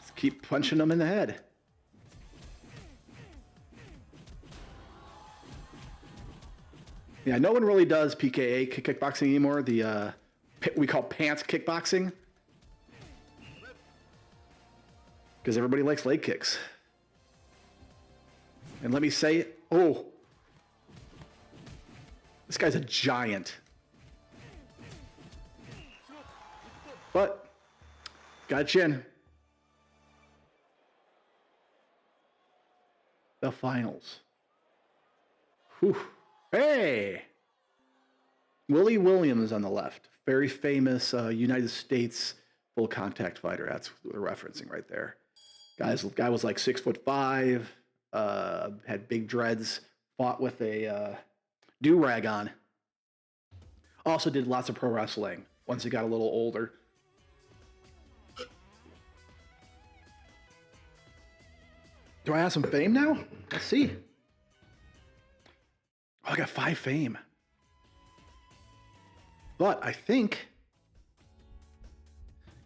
Just keep punching him in the head. Yeah, no one really does PKA kickboxing anymore. We call pants kickboxing. Because everybody likes leg kicks. And let me say, oh, this guy's a giant. But, got a chin. The finals. Whew. Hey! Willie Williams on the left. Very famous United States full contact fighter. That's what they're referencing right there. Guy was like 6'5", had big dreads, fought with a do-rag on. Also did lots of pro wrestling once he got a little older. Do I have some fame now? Let's see. Oh, I got 5 fame. But I think,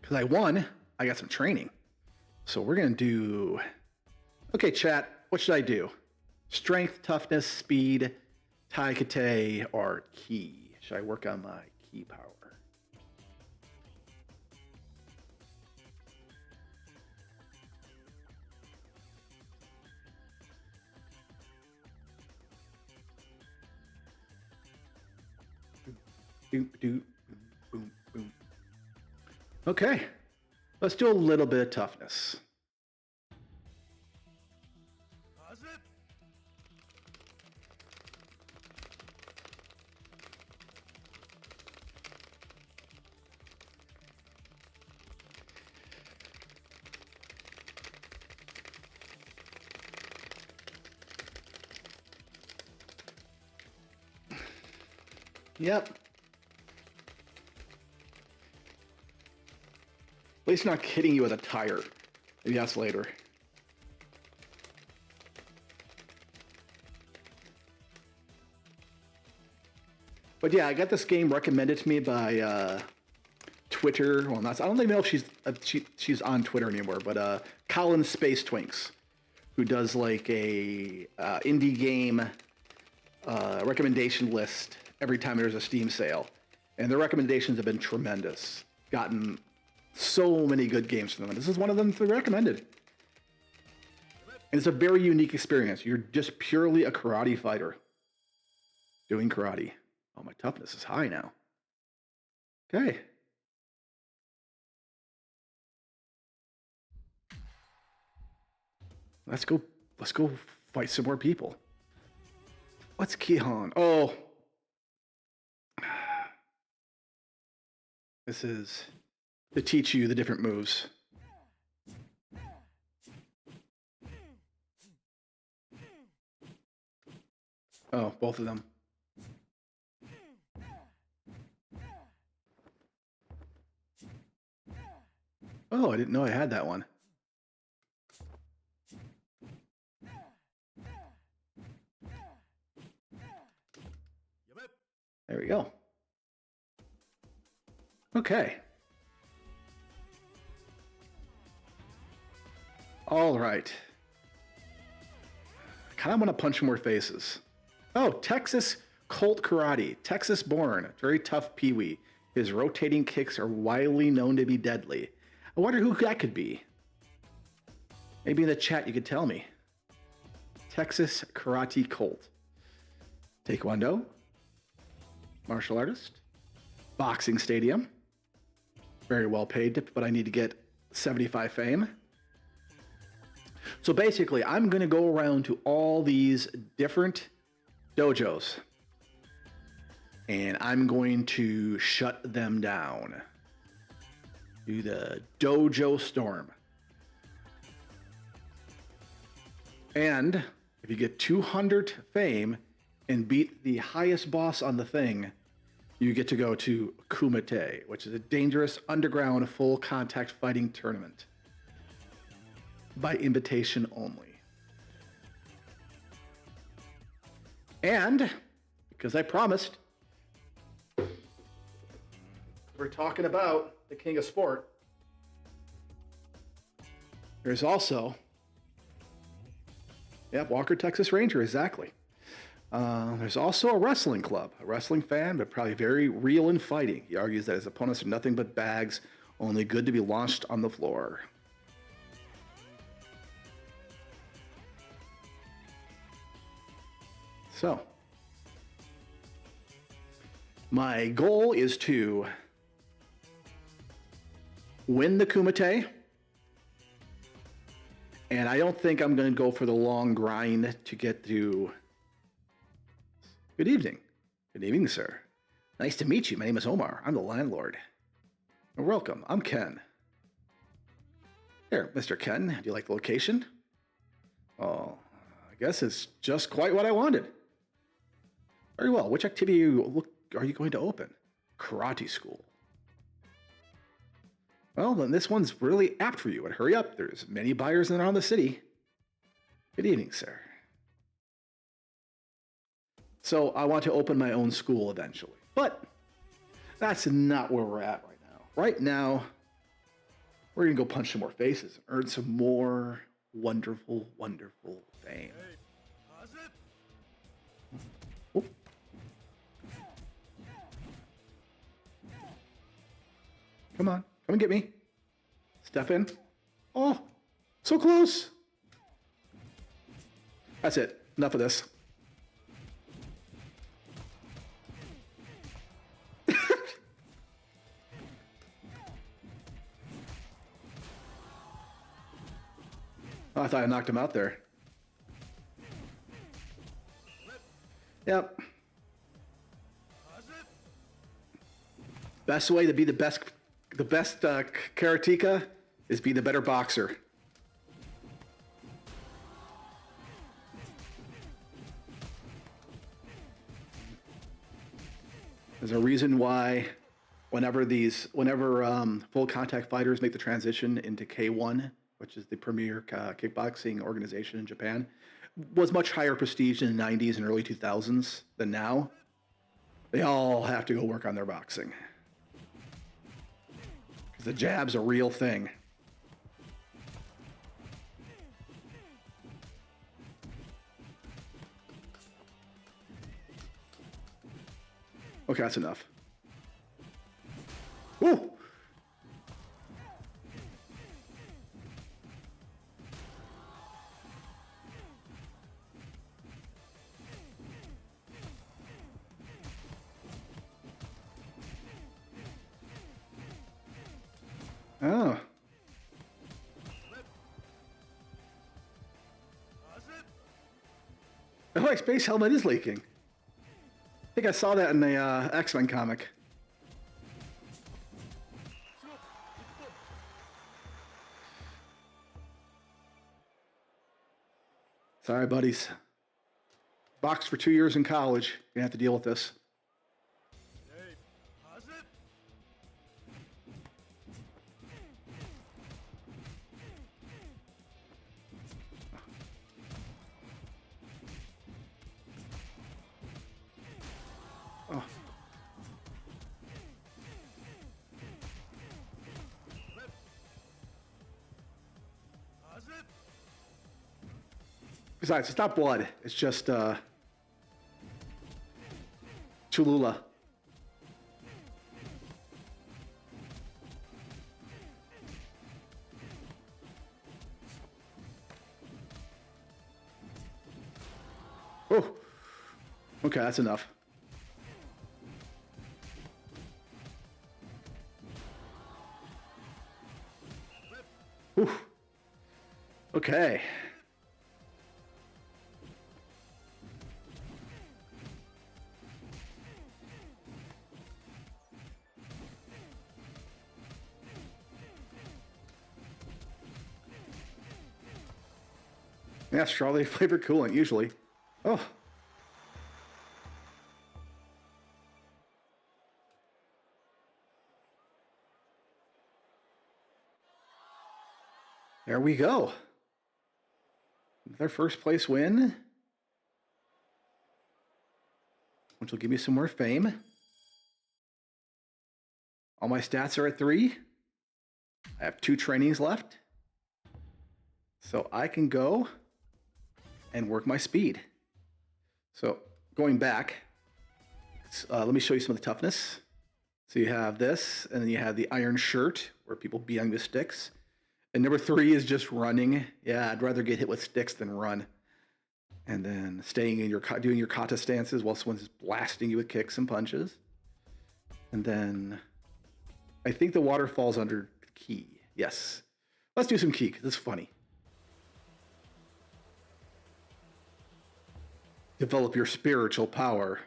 because I won, I got some training. So we're going to do... Okay, chat, what should I do? Strength, toughness, speed, tai kate, or ki? Should I work on my ki power? Boom, boom, boom, boom. Okay, let's do a little bit of toughness. Yep. At least not hitting you with a tire. Maybe that's later. But yeah, I got this game recommended to me by Twitter. Well, not. I don't even know if she's on Twitter anymore. But Colin Space Twinks, who does like a indie game recommendation list every time there's a Steam sale, and their recommendations have been tremendous. Gotten so many good games from them, and this is one of them they recommended. And it's a very unique experience. You're just purely a karate fighter doing karate. Oh, my toughness is high now. Okay. Let's go fight some more people. What's Kihon? Oh. This is to teach you the different moves. Oh, both of them. Oh, I didn't know I had that one. There we go. Okay. All right. I kind of want to punch more faces. Oh, Texas Colt Karate. Texas born. Very tough peewee. His rotating kicks are widely known to be deadly. I wonder who that could be. Maybe in the chat you could tell me. Texas Karate Colt. Taekwondo. Martial artist. Boxing stadium. Very well paid, but I need to get 75 fame. So basically, I'm going to go around to all these different dojos, and I'm going to shut them down. Do the dojo storm. And if you get 200 fame and beat the highest boss on the thing, you get to go to Kumite, which is a dangerous underground full contact fighting tournament. By invitation only. And, because I promised, we're talking about the king of sport, there's also, yep, Walker, Texas Ranger, exactly. There's also a wrestling club, a wrestling fan, but probably very real in fighting. He argues that his opponents are nothing but bags, only good to be launched on the floor. So, my goal is to win the Kumite, and I don't think I'm going to go for the long grind to get to... Good evening. Good evening, sir. Nice to meet you. My name is Omar. I'm the landlord. Welcome. I'm Ken. Here, Mr. Ken, do you like the location? Oh, I guess it's just quite what I wanted. Very well. Which activity are you going to open? Karate school. Well, then this one's really apt for you. And hurry up. There's many buyers around the city. Good evening, sir. So I want to open my own school eventually. But that's not where we're at right now. Right now, we're going to go punch some more faces and earn some more wonderful, wonderful fame. Oh. Come on. Come and get me. Step in. Oh, so close. That's it. Enough of this. Oh, I thought I knocked him out there. Yep. Best way to be the best karateka is be the better boxer. There's a reason why whenever full contact fighters make the transition into K1, which is the premier kickboxing organization in Japan, was much higher prestige in the 90s and early 2000s than now. They all have to go work on their boxing. Because the jab's a real thing. Okay, that's enough. Woo! Oh. Oh, my space helmet is leaking. I think I saw that in the X-Men comic. Sorry, buddies. Boxed for 2 years in college. You're gonna have to deal with this. Oh. Besides, it's not blood. It's just Cholula. Oh. Okay, that's enough. Ooh. Okay. Yeah, strawberry flavored coolant usually. Oh. There we go. Their first place win, which will give me some more fame. All my stats are at 3. I have 2 trainings left. So I can go and work my speed. So going back, let me show you some of the toughness. So you have this, and then you have the iron shirt, where people beat on with sticks. And number 3 is just running. Yeah, I'd rather get hit with sticks than run. And then staying in doing your kata stances while someone's blasting you with kicks and punches. And then I think the water falls under ki. Yes. Let's do some ki, because it's funny. Develop your spiritual power.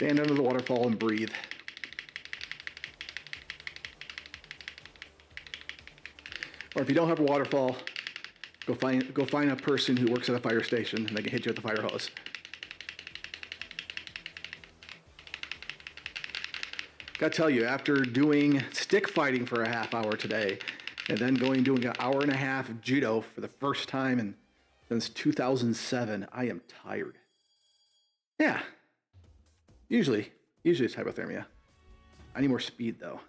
Stand under the waterfall and breathe. Or if you don't have a waterfall, go find a person who works at a fire station and they can hit you with the fire hose. Gotta tell you, after doing stick fighting for a half hour today, and then doing an hour and a half of judo for the first time since 2007, I am tired. Yeah, usually it's hypothermia. I need more speed though.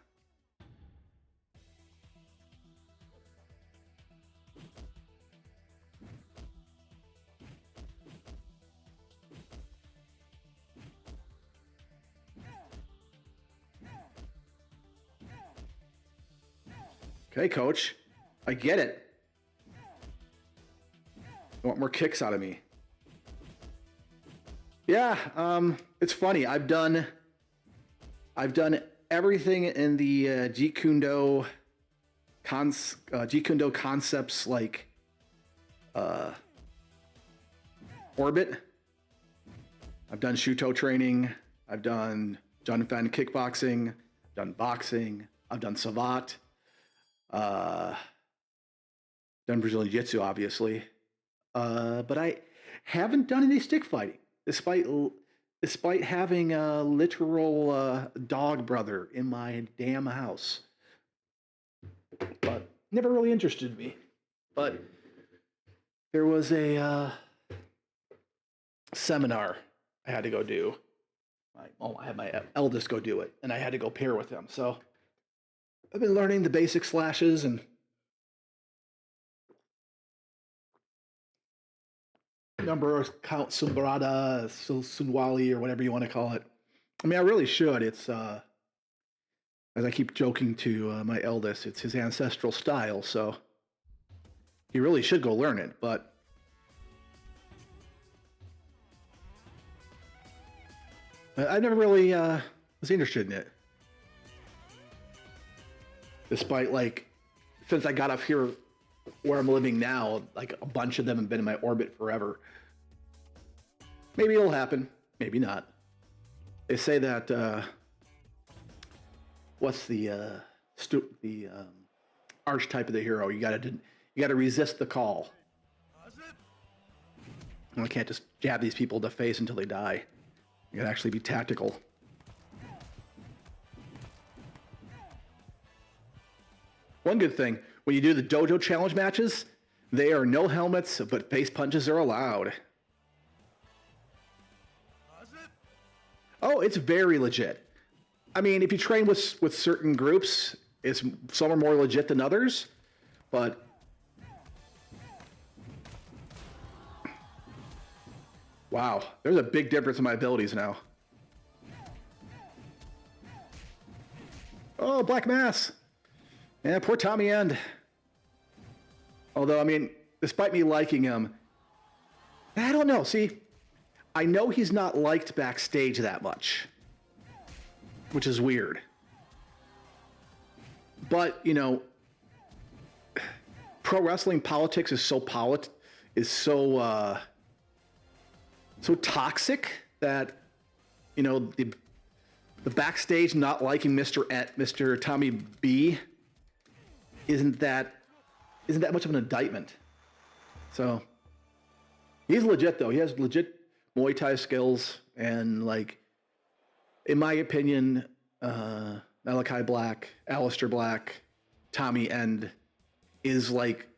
Okay, coach, I get it. You want more kicks out of me? Yeah, it's funny. I've done everything in the Jeet Kune Do concepts, like orbit. I've done Shuto training. I've done Junfen kickboxing. I've done boxing. I've done Savat. Done Brazilian Jiu-Jitsu, obviously. But I haven't done any stick fighting, despite having a literal dog brother in my damn house. But never really interested me. But there was a seminar I had to go do. I had my eldest go do it, and I had to go pair with him. So I've been learning the basic slashes and number count Sumbrada, Sunwali, or whatever you want to call it. I mean, I really should. It's, as I keep joking to my eldest, it's his ancestral style, so he really should go learn it, but I never really was interested in it. Despite, like, since I got up here where I'm living now, like, a bunch of them have been in my orbit forever. Maybe it'll happen, maybe not. They say that, what's the archetype of the hero? You gotta resist the call. I can't just jab these people in the face until they die. You gotta actually be tactical. One good thing, when you do the dojo challenge matches, they are no helmets, but face punches are allowed. Oh, it's very legit. I mean, if you train with certain groups, some are more legit than others, but wow, there's a big difference in my abilities now. Oh, Black Mass. Yeah, poor Tommy End. Although, I mean, despite me liking him, I don't know. See, I know he's not liked backstage that much, which is weird. But, you know, pro wrestling politics is so toxic that, you know, the backstage not liking Mr. Tommy B isn't that much of an indictment. So he's legit though. He has legit Muay Thai skills, and, like, in my opinion, Malachi Black, Aleister Black, Tommy End is like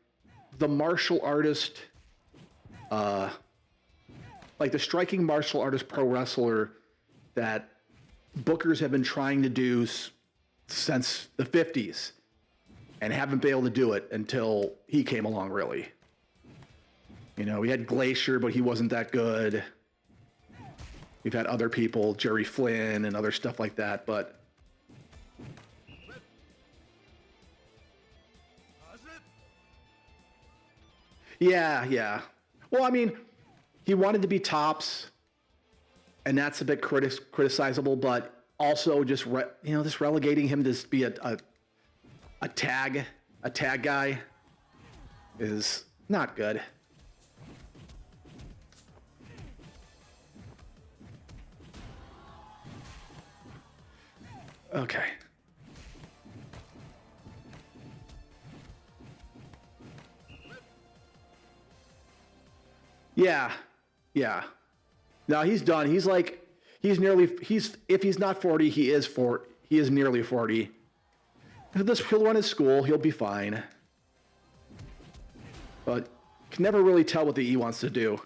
the martial artist, like the striking martial artist pro wrestler that bookers have been trying to do since the 50s and haven't been able to do it until he came along, really. You know, we had Glacier, but he wasn't that good. We've had other people, Jerry Flynn and other stuff like that, but yeah. Well, I mean, he wanted to be tops, and that's a bit criticizable, but also just relegating him to just be a tag guy is not good. Okay. Yeah. Yeah. No, he's done. He's like, if he's not 40, he is he is nearly 40. He'll run his school. He'll be fine. But can never really tell what the E wants to do.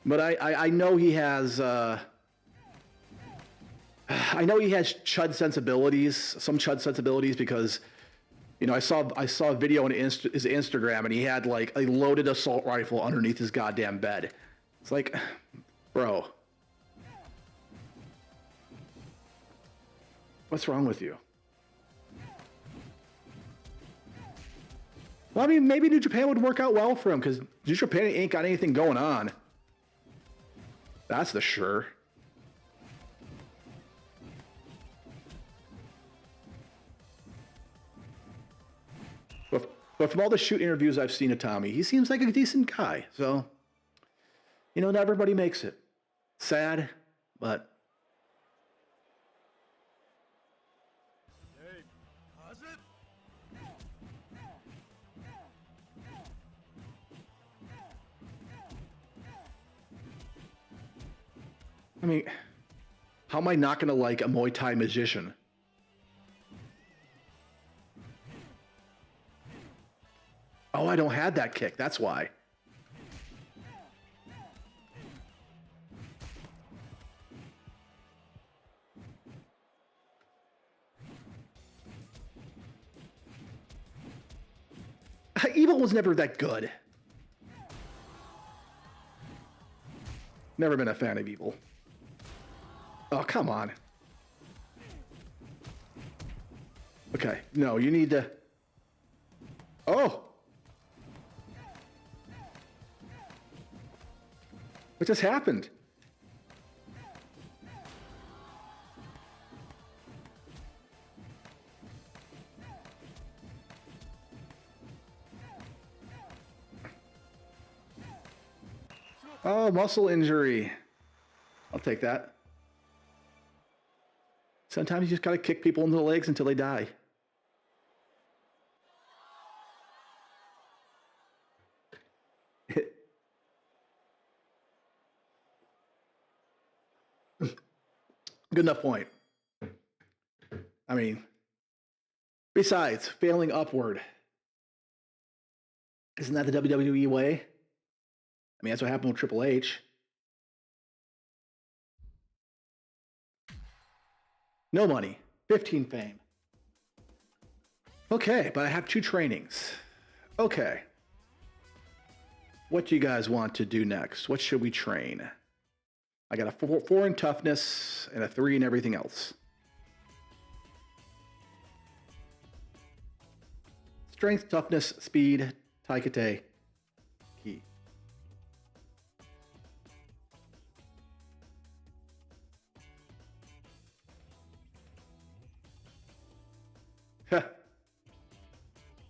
But I know he has I know he has chud sensibilities, some chud sensibilities, because you know I saw a video on his Instagram, and he had like a loaded assault rifle underneath his goddamn bed. It's like, bro, what's wrong with you? Well, I mean, maybe New Japan would work out well for him, because New Japan ain't got anything going on. That's the sure. But from all the shoot interviews I've seen of Tommy, he seems like a decent guy. So, you know, not everybody makes it. Sad, but. I mean, how am I not going to like a Muay Thai magician? Oh, I don't have that kick. That's why. Evil was never that good. Never been a fan of Evil. Oh, come on. Okay, no, you need to... Oh! What just happened? Oh, muscle injury. I'll take that. Sometimes you just gotta kick people in the legs until they die. Good enough point. I mean, besides, failing upward. Isn't that the WWE way? I mean, that's what happened with Triple H. No money, 15 fame. Okay, but I have 2 trainings. Okay. What do you guys want to do next? What should we train? I got a 4 in toughness and a 3 in everything else. Strength, toughness, speed, taikate, ki.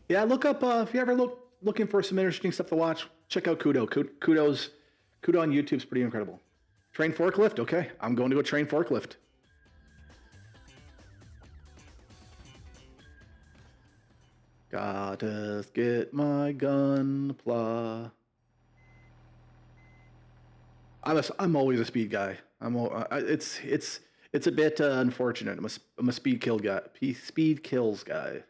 Yeah, look up if you ever looking for some interesting stuff to watch. Check out Kudo. Kudo on YouTube's pretty incredible. Train forklift. Okay, I'm going to go train forklift. Gotta get my gunpla. I'm always a speed guy. It's a bit unfortunate. I'm a speed kill guy. Speed kills guy.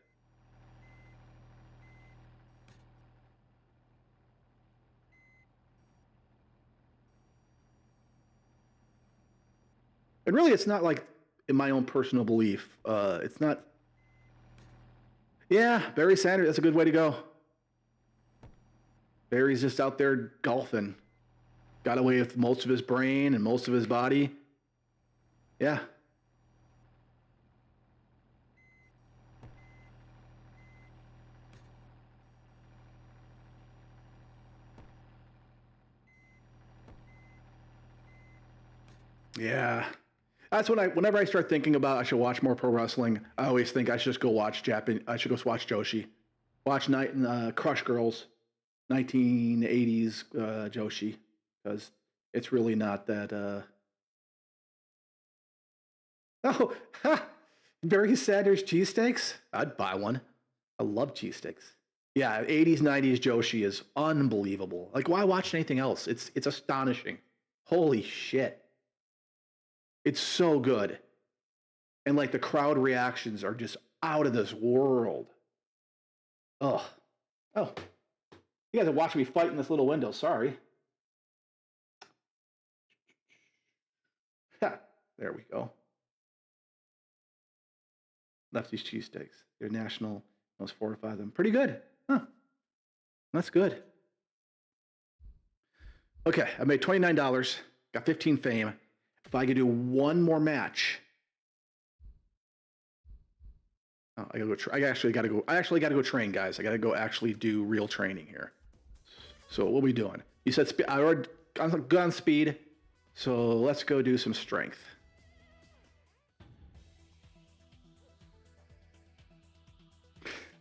And really, it's not like in my own personal belief. It's not. Yeah, Barry Sanders. That's a good way to go. Barry's just out there golfing. Got away with most of his brain and most of his body. Yeah. Yeah. That's whenever I start thinking about I should watch more pro wrestling, I always think I should just go watch I should go watch Joshi. Watch Crush Girls, 1980s Joshi. because it's really not that. Oh, ha! Barry Sanders cheesesteaks? I'd buy one. I love cheesesteaks. Yeah, 80s, 90s Joshi is unbelievable. Like, why watch anything else? It's astonishing. Holy shit. It's so good. And like the crowd reactions are just out of this world. Oh. Oh. You guys are watching me fight in this little window. Sorry. Ha, there we go. Lefty's cheesesteaks. They're national. Almost 4 or 5 of them. Pretty good. Huh. That's good. Okay, I made $29. Got 15 fame. If I could do one more match. Oh, I gotta go. I actually gotta go train, guys. I gotta go actually do real training here. So what are we doing? You said I already I'm good on speed. So let's go do some strength.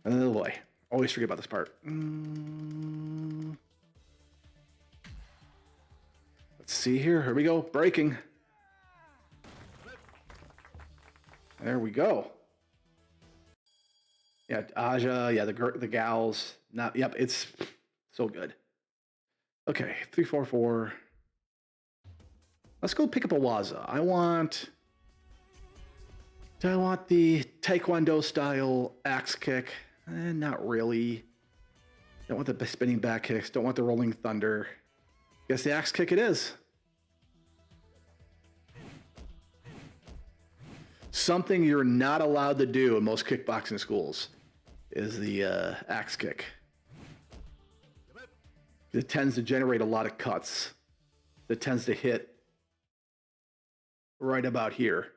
Oh boy, always forget about this part. Let's see here. Here we go. Breaking. There we go. Yeah, Aja. Yeah, the gals. Not. Yep. It's so good. Okay, 3, 4, 4. Let's go pick up a Waza. Do I want the Taekwondo style axe kick? Not really. Don't want the spinning back kicks. Don't want the rolling thunder. Guess the axe kick it is. Something you're not allowed to do in most kickboxing schools is the axe kick. It tends to generate a lot of cuts. It tends to hit right about here.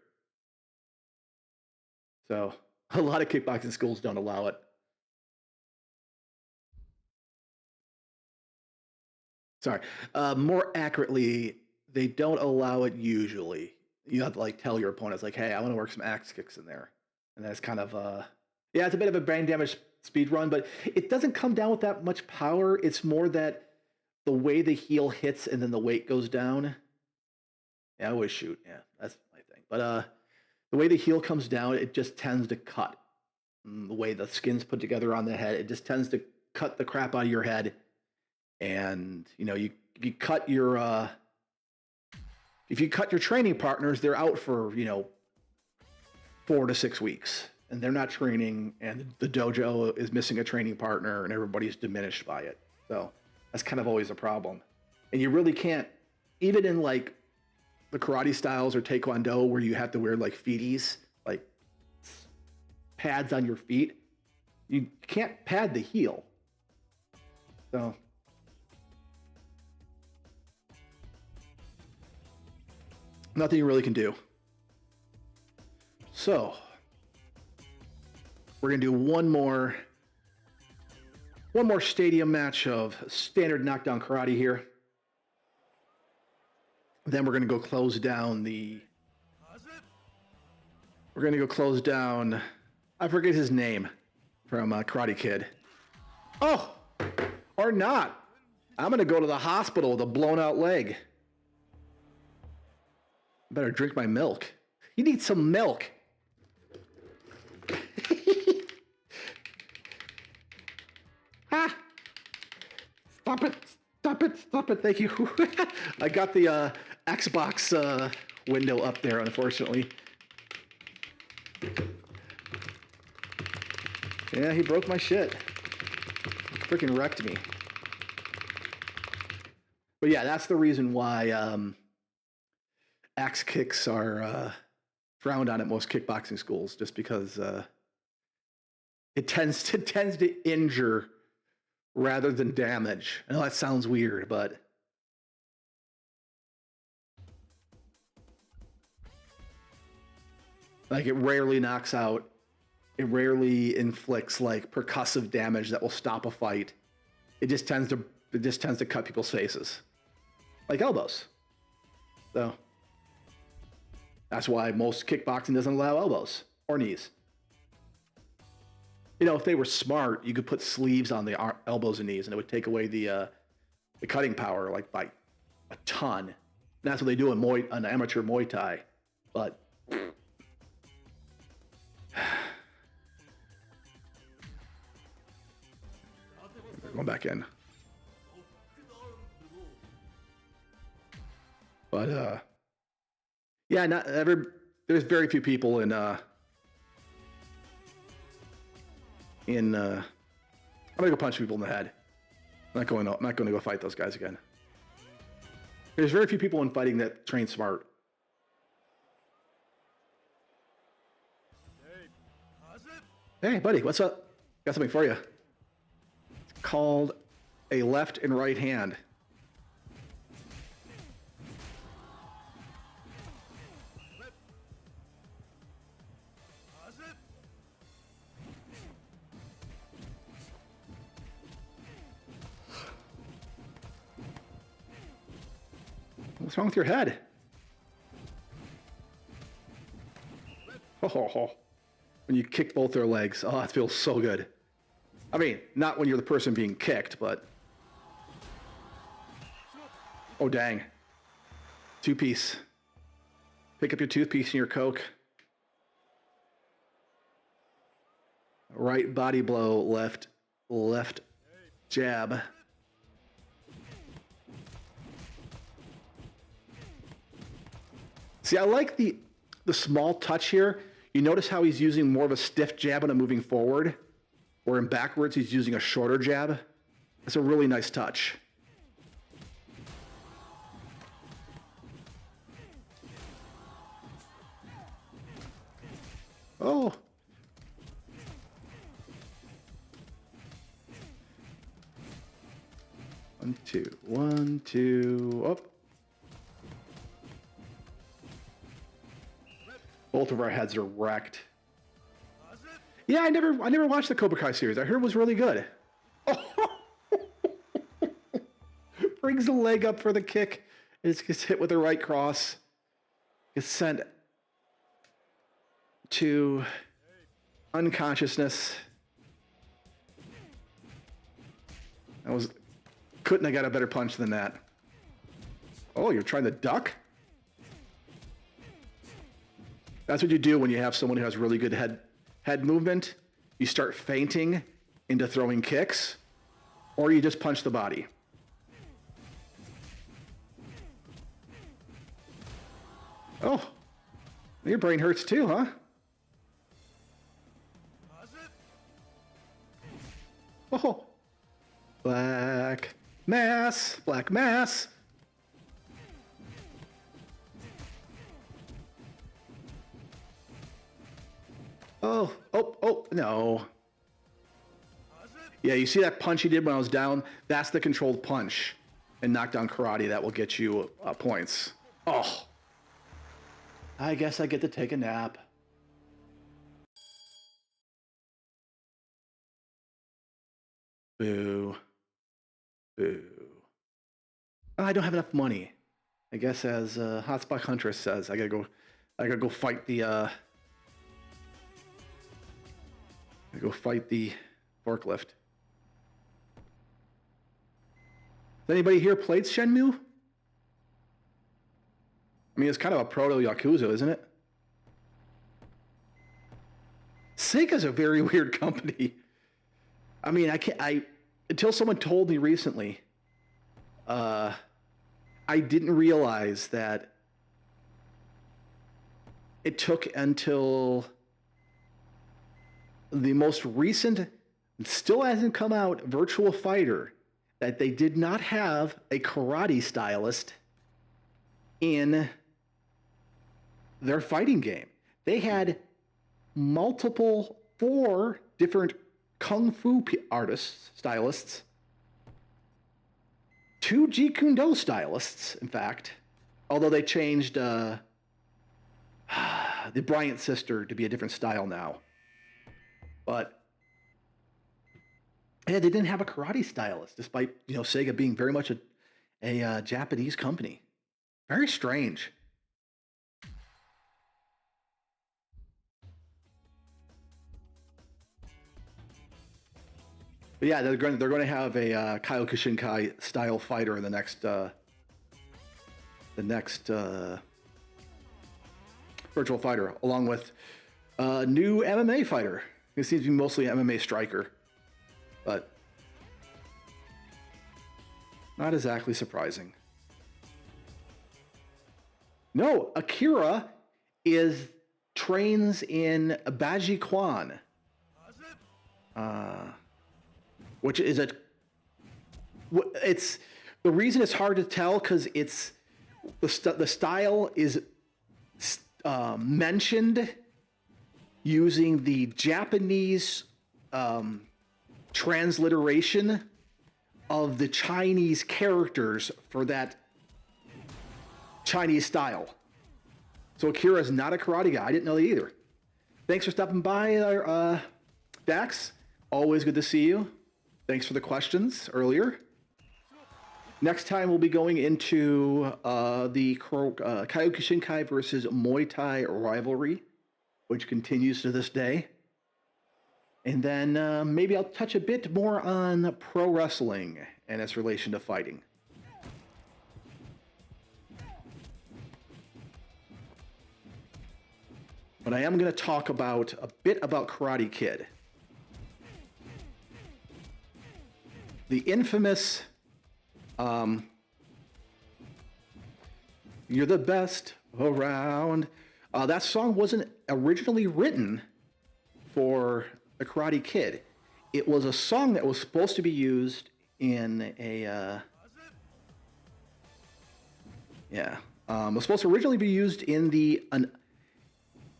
So a lot of kickboxing schools don't allow it. Sorry. More accurately, they don't allow it usually. You have to like tell your opponents like, hey, I want to work some axe kicks in there. And that's kind of yeah, it's a bit of a brain damage speed run, but it doesn't come down with that much power. It's more that the way the heel hits and then the weight goes down. Yeah, I always shoot. Yeah, that's my thing. But the way the heel comes down, it just tends to cut. And the way the skin's put together on the head, it just tends to cut the crap out of your head. And you know, you cut your if you cut your training partners, they're out for 4 to 6 weeks, and they're not training, and the dojo is missing a training partner, and everybody's diminished by it. So that's kind of always a problem. And you really can't, even in like the karate styles or taekwondo where you have to wear like feeties, like pads on your feet, you can't pad the heel. So nothing you really can do. So we're gonna do one more stadium match of standard knockdown karate here. Then we're gonna go close down I forget his name from Karate Kid. Oh, or not. I'm gonna go to the hospital with a blown out leg. Better drink my milk. You need some milk. Ah! Stop it. Thank you. I got the Xbox window up there, unfortunately. Yeah, he broke my shit. Freaking wrecked me. But yeah, that's the reason why axe kicks are frowned on at most kickboxing schools, just because it tends to injure rather than damage. I know that sounds weird, but like it rarely knocks out. It rarely inflicts like percussive damage that will stop a fight. It just tends to cut people's faces, like elbows. So that's why most kickboxing doesn't allow elbows or knees. If they were smart, you could put sleeves on the elbows and knees, and it would take away the cutting power, like by a ton. And that's what they do in amateur Muay Thai. But going back in. But yeah, there's very few people in I'm gonna go punch people in the head. I'm not going to go fight those guys again. There's very few people in fighting that train smart. Hey, buddy, what's up? Got something for you. It's called a left and right hand. What's wrong with your head? Oh, when you kick both their legs. Oh, it feels so good. I mean, not when you're the person being kicked, but... Oh, dang. Two-piece. Pick up your toothpiece and your Coke. Right body blow, left jab. See, I like the small touch here. You notice how he's using more of a stiff jab when I'm moving forward, or in backwards he's using a shorter jab. That's a really nice touch. Oh. One, two, up. Both of our heads are wrecked. Yeah, I never watched the Cobra Kai series. I heard it was really good. Brings the leg up for the kick. It gets hit with the right cross. Gets sent to unconsciousness. Couldn't have got a better punch than that. Oh, you're trying to duck? That's what you do when you have someone who has really good head movement. You start feinting into throwing kicks, or you just punch the body. Oh, your brain hurts too, huh? Oh, black mass. Oh, no. Yeah, you see that punch he did when I was down? That's the controlled punch in Knockdown Karate that will get you points. Oh. I guess I get to take a nap. Boo. Boo. I don't have enough money. I guess as Hotspot Huntress says, I gotta go fight the forklift. Has anybody here played Shenmue? I mean, it's kind of a proto-Yakuza, isn't it? Sega's a very weird company. I mean, until someone told me recently, I didn't realize that it took until the most recent, still hasn't come out, Virtual Fighter, that they did not have a karate stylist in their fighting game. They had 4 different kung fu stylists, 2 Jeet Kune Do stylists, in fact, although they changed the Bryant sister to be a different style now. But yeah, they didn't have a karate stylist, despite Sega being very much a Japanese company. Very strange. But yeah, they're going to have a Kyokushin style fighter in the next the next virtual fighter, along with a new MMA fighter. He seems to be mostly an MMA striker, but not exactly surprising. No, Akira trains in Baji Kwan, which is it's the reason it's hard to tell because it's the style is mentioned using the Japanese transliteration of the Chinese characters for that Chinese style. So Akira is not a karate guy. I didn't know that either. Thanks for stopping by, Dax. Always good to see you. Thanks for the questions earlier. Next time we'll be going into the Kyokushin versus Muay Thai rivalry, which continues to this day. And then maybe I'll touch a bit more on pro wrestling and its relation to fighting. But I am going to talk a bit about Karate Kid. The infamous, you're the best around. That song wasn't originally written for the Karate Kid. It was a song that was supposed to be used in a, it was supposed to originally be used in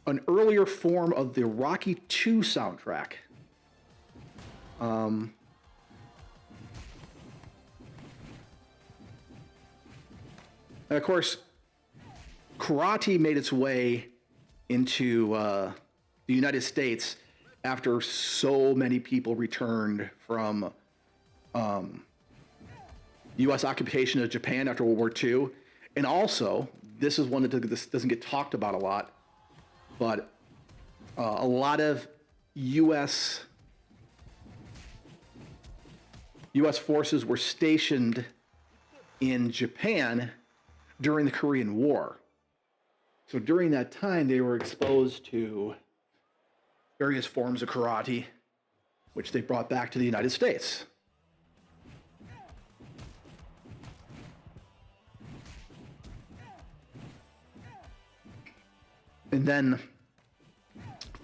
an earlier form of the Rocky II soundtrack. And of course, karate made its way into the United States after so many people returned from U.S. occupation of Japan after World War II. And also, this is one that this doesn't get talked about a lot, but a lot of U.S. forces were stationed in Japan during the Korean War. So during that time, they were exposed to various forms of karate, which they brought back to the United States. And then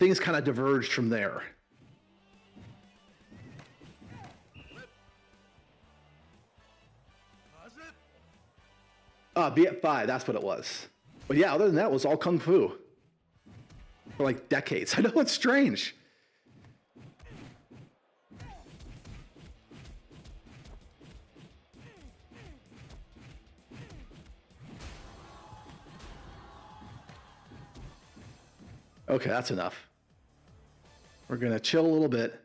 things kind of diverged from there. WWII, that's what it was. But yeah, other than that, it was all Kung Fu for like decades. I know, it's strange. Okay, that's enough. We're gonna chill a little bit.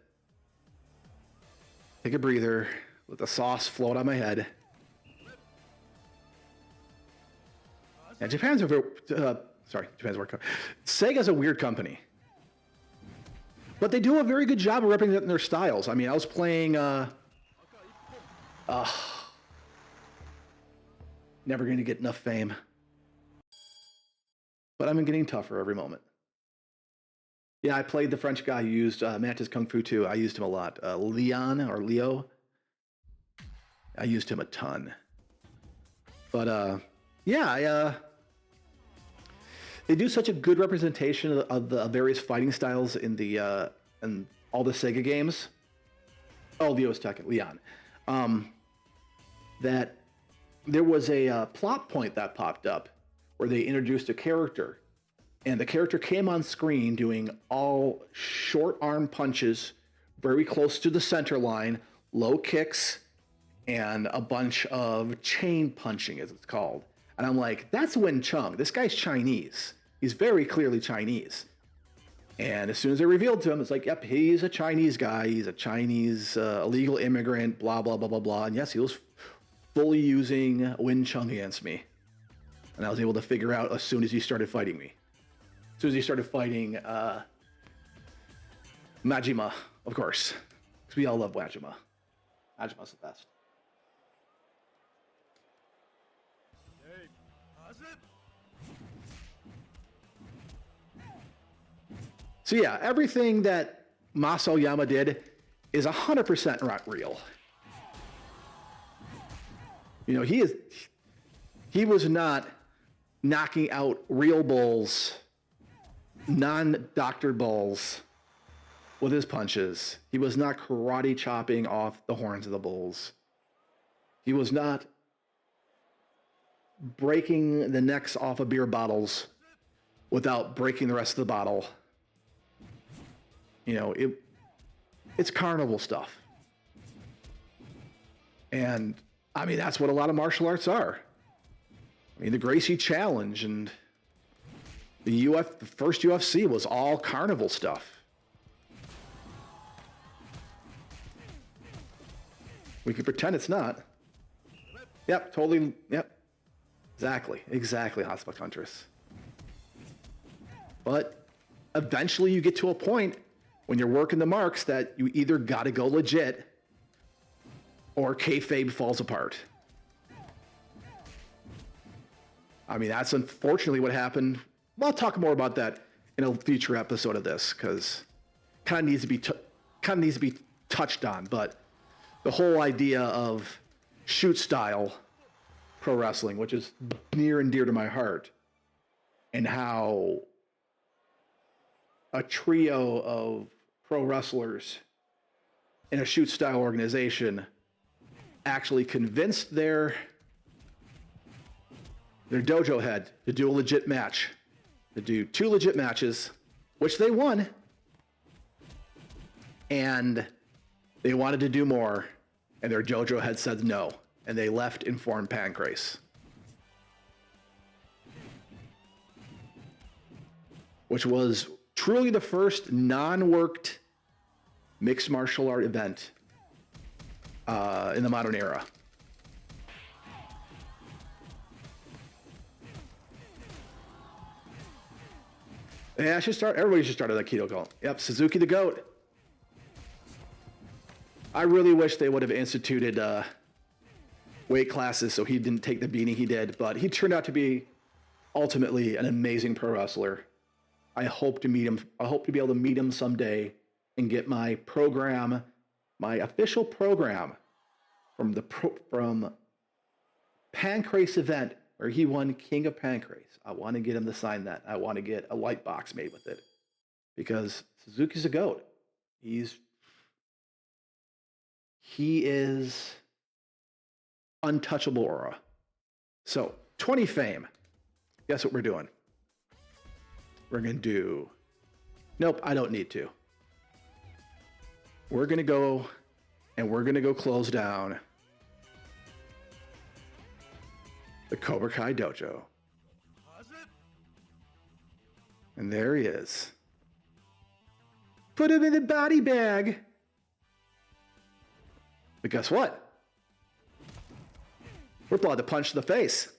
Take a breather. Let the sauce float on my head. Yeah, Japan's a very, Japan's a weird company. Sega's a weird company. But they do a very good job of representing their styles. I mean, I was playing, never going to get enough fame. But I'm getting tougher every moment. Yeah, I played the French guy who used Mantis Kung Fu too. I used him a lot. Leon or Leo. I used him a ton. But yeah, they do such a good representation of the various fighting styles in the in all the Sega games. Oh, Leo's Tekken, Leon. That there was a plot point that popped up where they introduced a character, and the character came on screen doing all short arm punches, very close to the center line, low kicks, and a bunch of chain punching, as it's called. And I'm like, that's Wing Chun. This guy's Chinese. He's very clearly Chinese. And as soon as they revealed to him, it's like, yep, he's a Chinese guy. He's a Chinese illegal immigrant, blah, blah, blah, blah, blah. And yes, he was fully using Wing Chun against me. And I was able to figure out as soon as he started fighting me. As soon as he started fighting Majima, of course. Because we all love Majima. Majima's the best. So yeah, everything that Mas Oyama did is 100% not real. You know, he was not knocking out real bulls, non-doctored bulls with his punches. He was not karate chopping off the horns of the bulls. He was not breaking the necks off of beer bottles without breaking the rest of the bottle. You know, it's carnival stuff. And I mean, that's what a lot of martial arts are. I mean, the Gracie Challenge and the first UFC was all carnival stuff. We can pretend it's not. Yep, totally. Yep. Exactly, Hotspot Huntress. But eventually you get to a point when you're working the marks that you either got to go legit or kayfabe falls apart. I mean, that's unfortunately what happened. Well, I'll talk more about that in a future episode of this because kind of needs to be touched on. But the whole idea of shoot style pro wrestling, which is near and dear to my heart, and how a trio of pro wrestlers in a shoot style organization actually convinced their dojo head to do a legit match, to do 2 legit matches, which they won, and they wanted to do more, and their dojo head said no, and they left informed pancrase. Which was truly the first non-worked mixed martial art event in the modern era. Yeah, everybody should start at Aikido Goat. Yep, Suzuki the Goat. I really wish they would have instituted weight classes so he didn't take the beating he did, but he turned out to be ultimately an amazing pro wrestler. I hope to meet him. I hope to be able to meet him someday and get my program, my official program from Pancrase event where he won King of Pancrase. I want to get him to sign that. I want to get a light box made with it because Suzuki's a goat. He is untouchable aura. So 20 fame. Guess what we're doing? We're going to do... Nope, I don't need to. We're going to go close down the Cobra Kai Dojo. And there he is. Put him in the body bag. But guess what? We're about to punch to the face.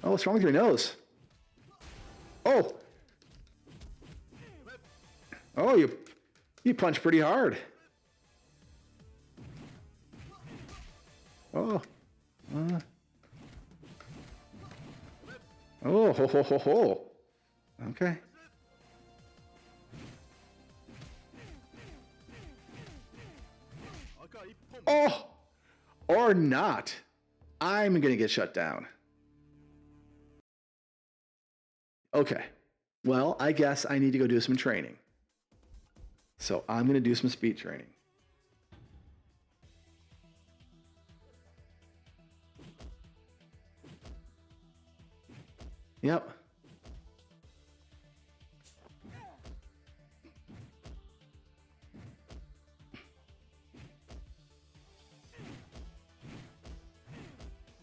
Oh, what's wrong with your nose? Oh. Oh, you punch pretty hard. Oh. Oh, ho, ho, ho, ho. Okay. Oh, or not. I'm going to get shut down. Okay. Well, I guess I need to go do some training. So I'm going to do some speed training. Yep.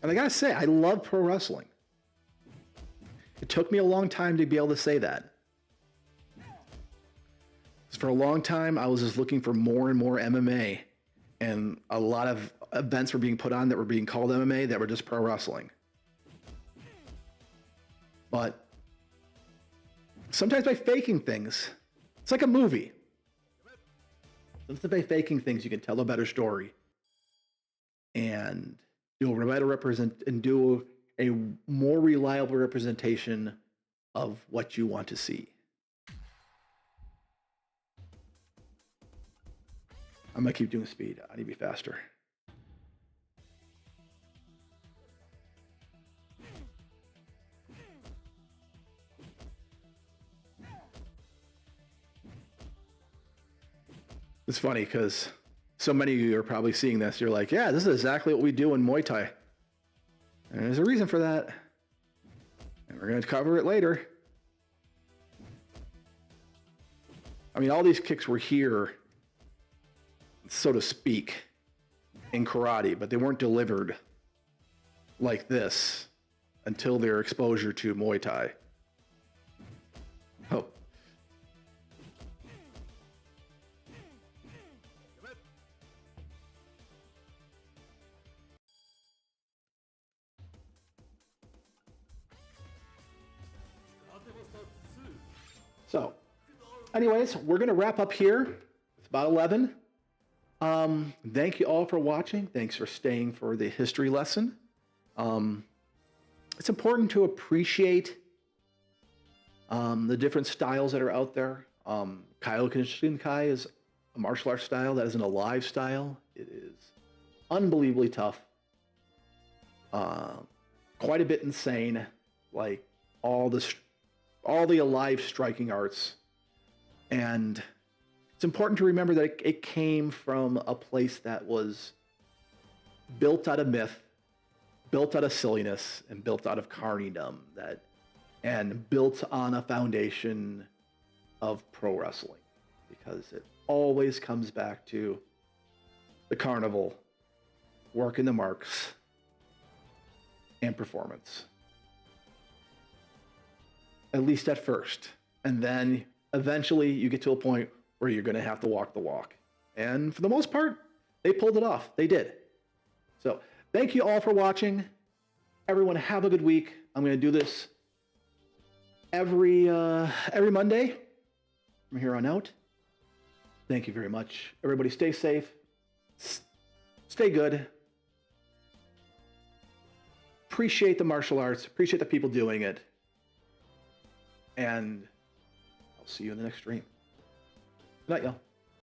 And I gotta say, I love pro wrestling. It took me a long time to be able to say that. For a long time, I was just looking for more and more MMA. And a lot of events were being put on that were being called MMA that were just pro wrestling. But sometimes by faking things, it's like a movie. Sometimes by faking things, you can tell a better story and do a more reliable representation of what you want to see. I'm gonna keep doing speed. I need to be faster. It's funny because so many of you are probably seeing this. You're like, yeah, this is exactly what we do in Muay Thai. And there's a reason for that. And we're going to cover it later. I mean, all these kicks were here, so to speak, in karate, but they weren't delivered like this until their exposure to Muay Thai. Oh. So, anyways, we're going to wrap up here. It's about 11. Thank you all for watching. Thanks for staying for the history lesson. It's important to appreciate the different styles that are out there. Kyokushin Kai is a martial arts style that isn't a live style. It is unbelievably tough. Quite a bit insane, like all the alive striking arts. And it's important to remember that it came from a place that was built out of myth, built out of silliness, and built out of carnydom, and built on a foundation of pro wrestling, because it always comes back to the carnival, working the marks, and performance. At least at first. And then eventually you get to a point where you're going to have to walk the walk. And for the most part, they pulled it off. They did. So thank you all for watching. Everyone have a good week. I'm going to do this every Monday from here on out. Thank you very much. Everybody stay safe. Stay good. Appreciate the martial arts. Appreciate the people doing it. And I'll see you in the next stream. Good night, y'all.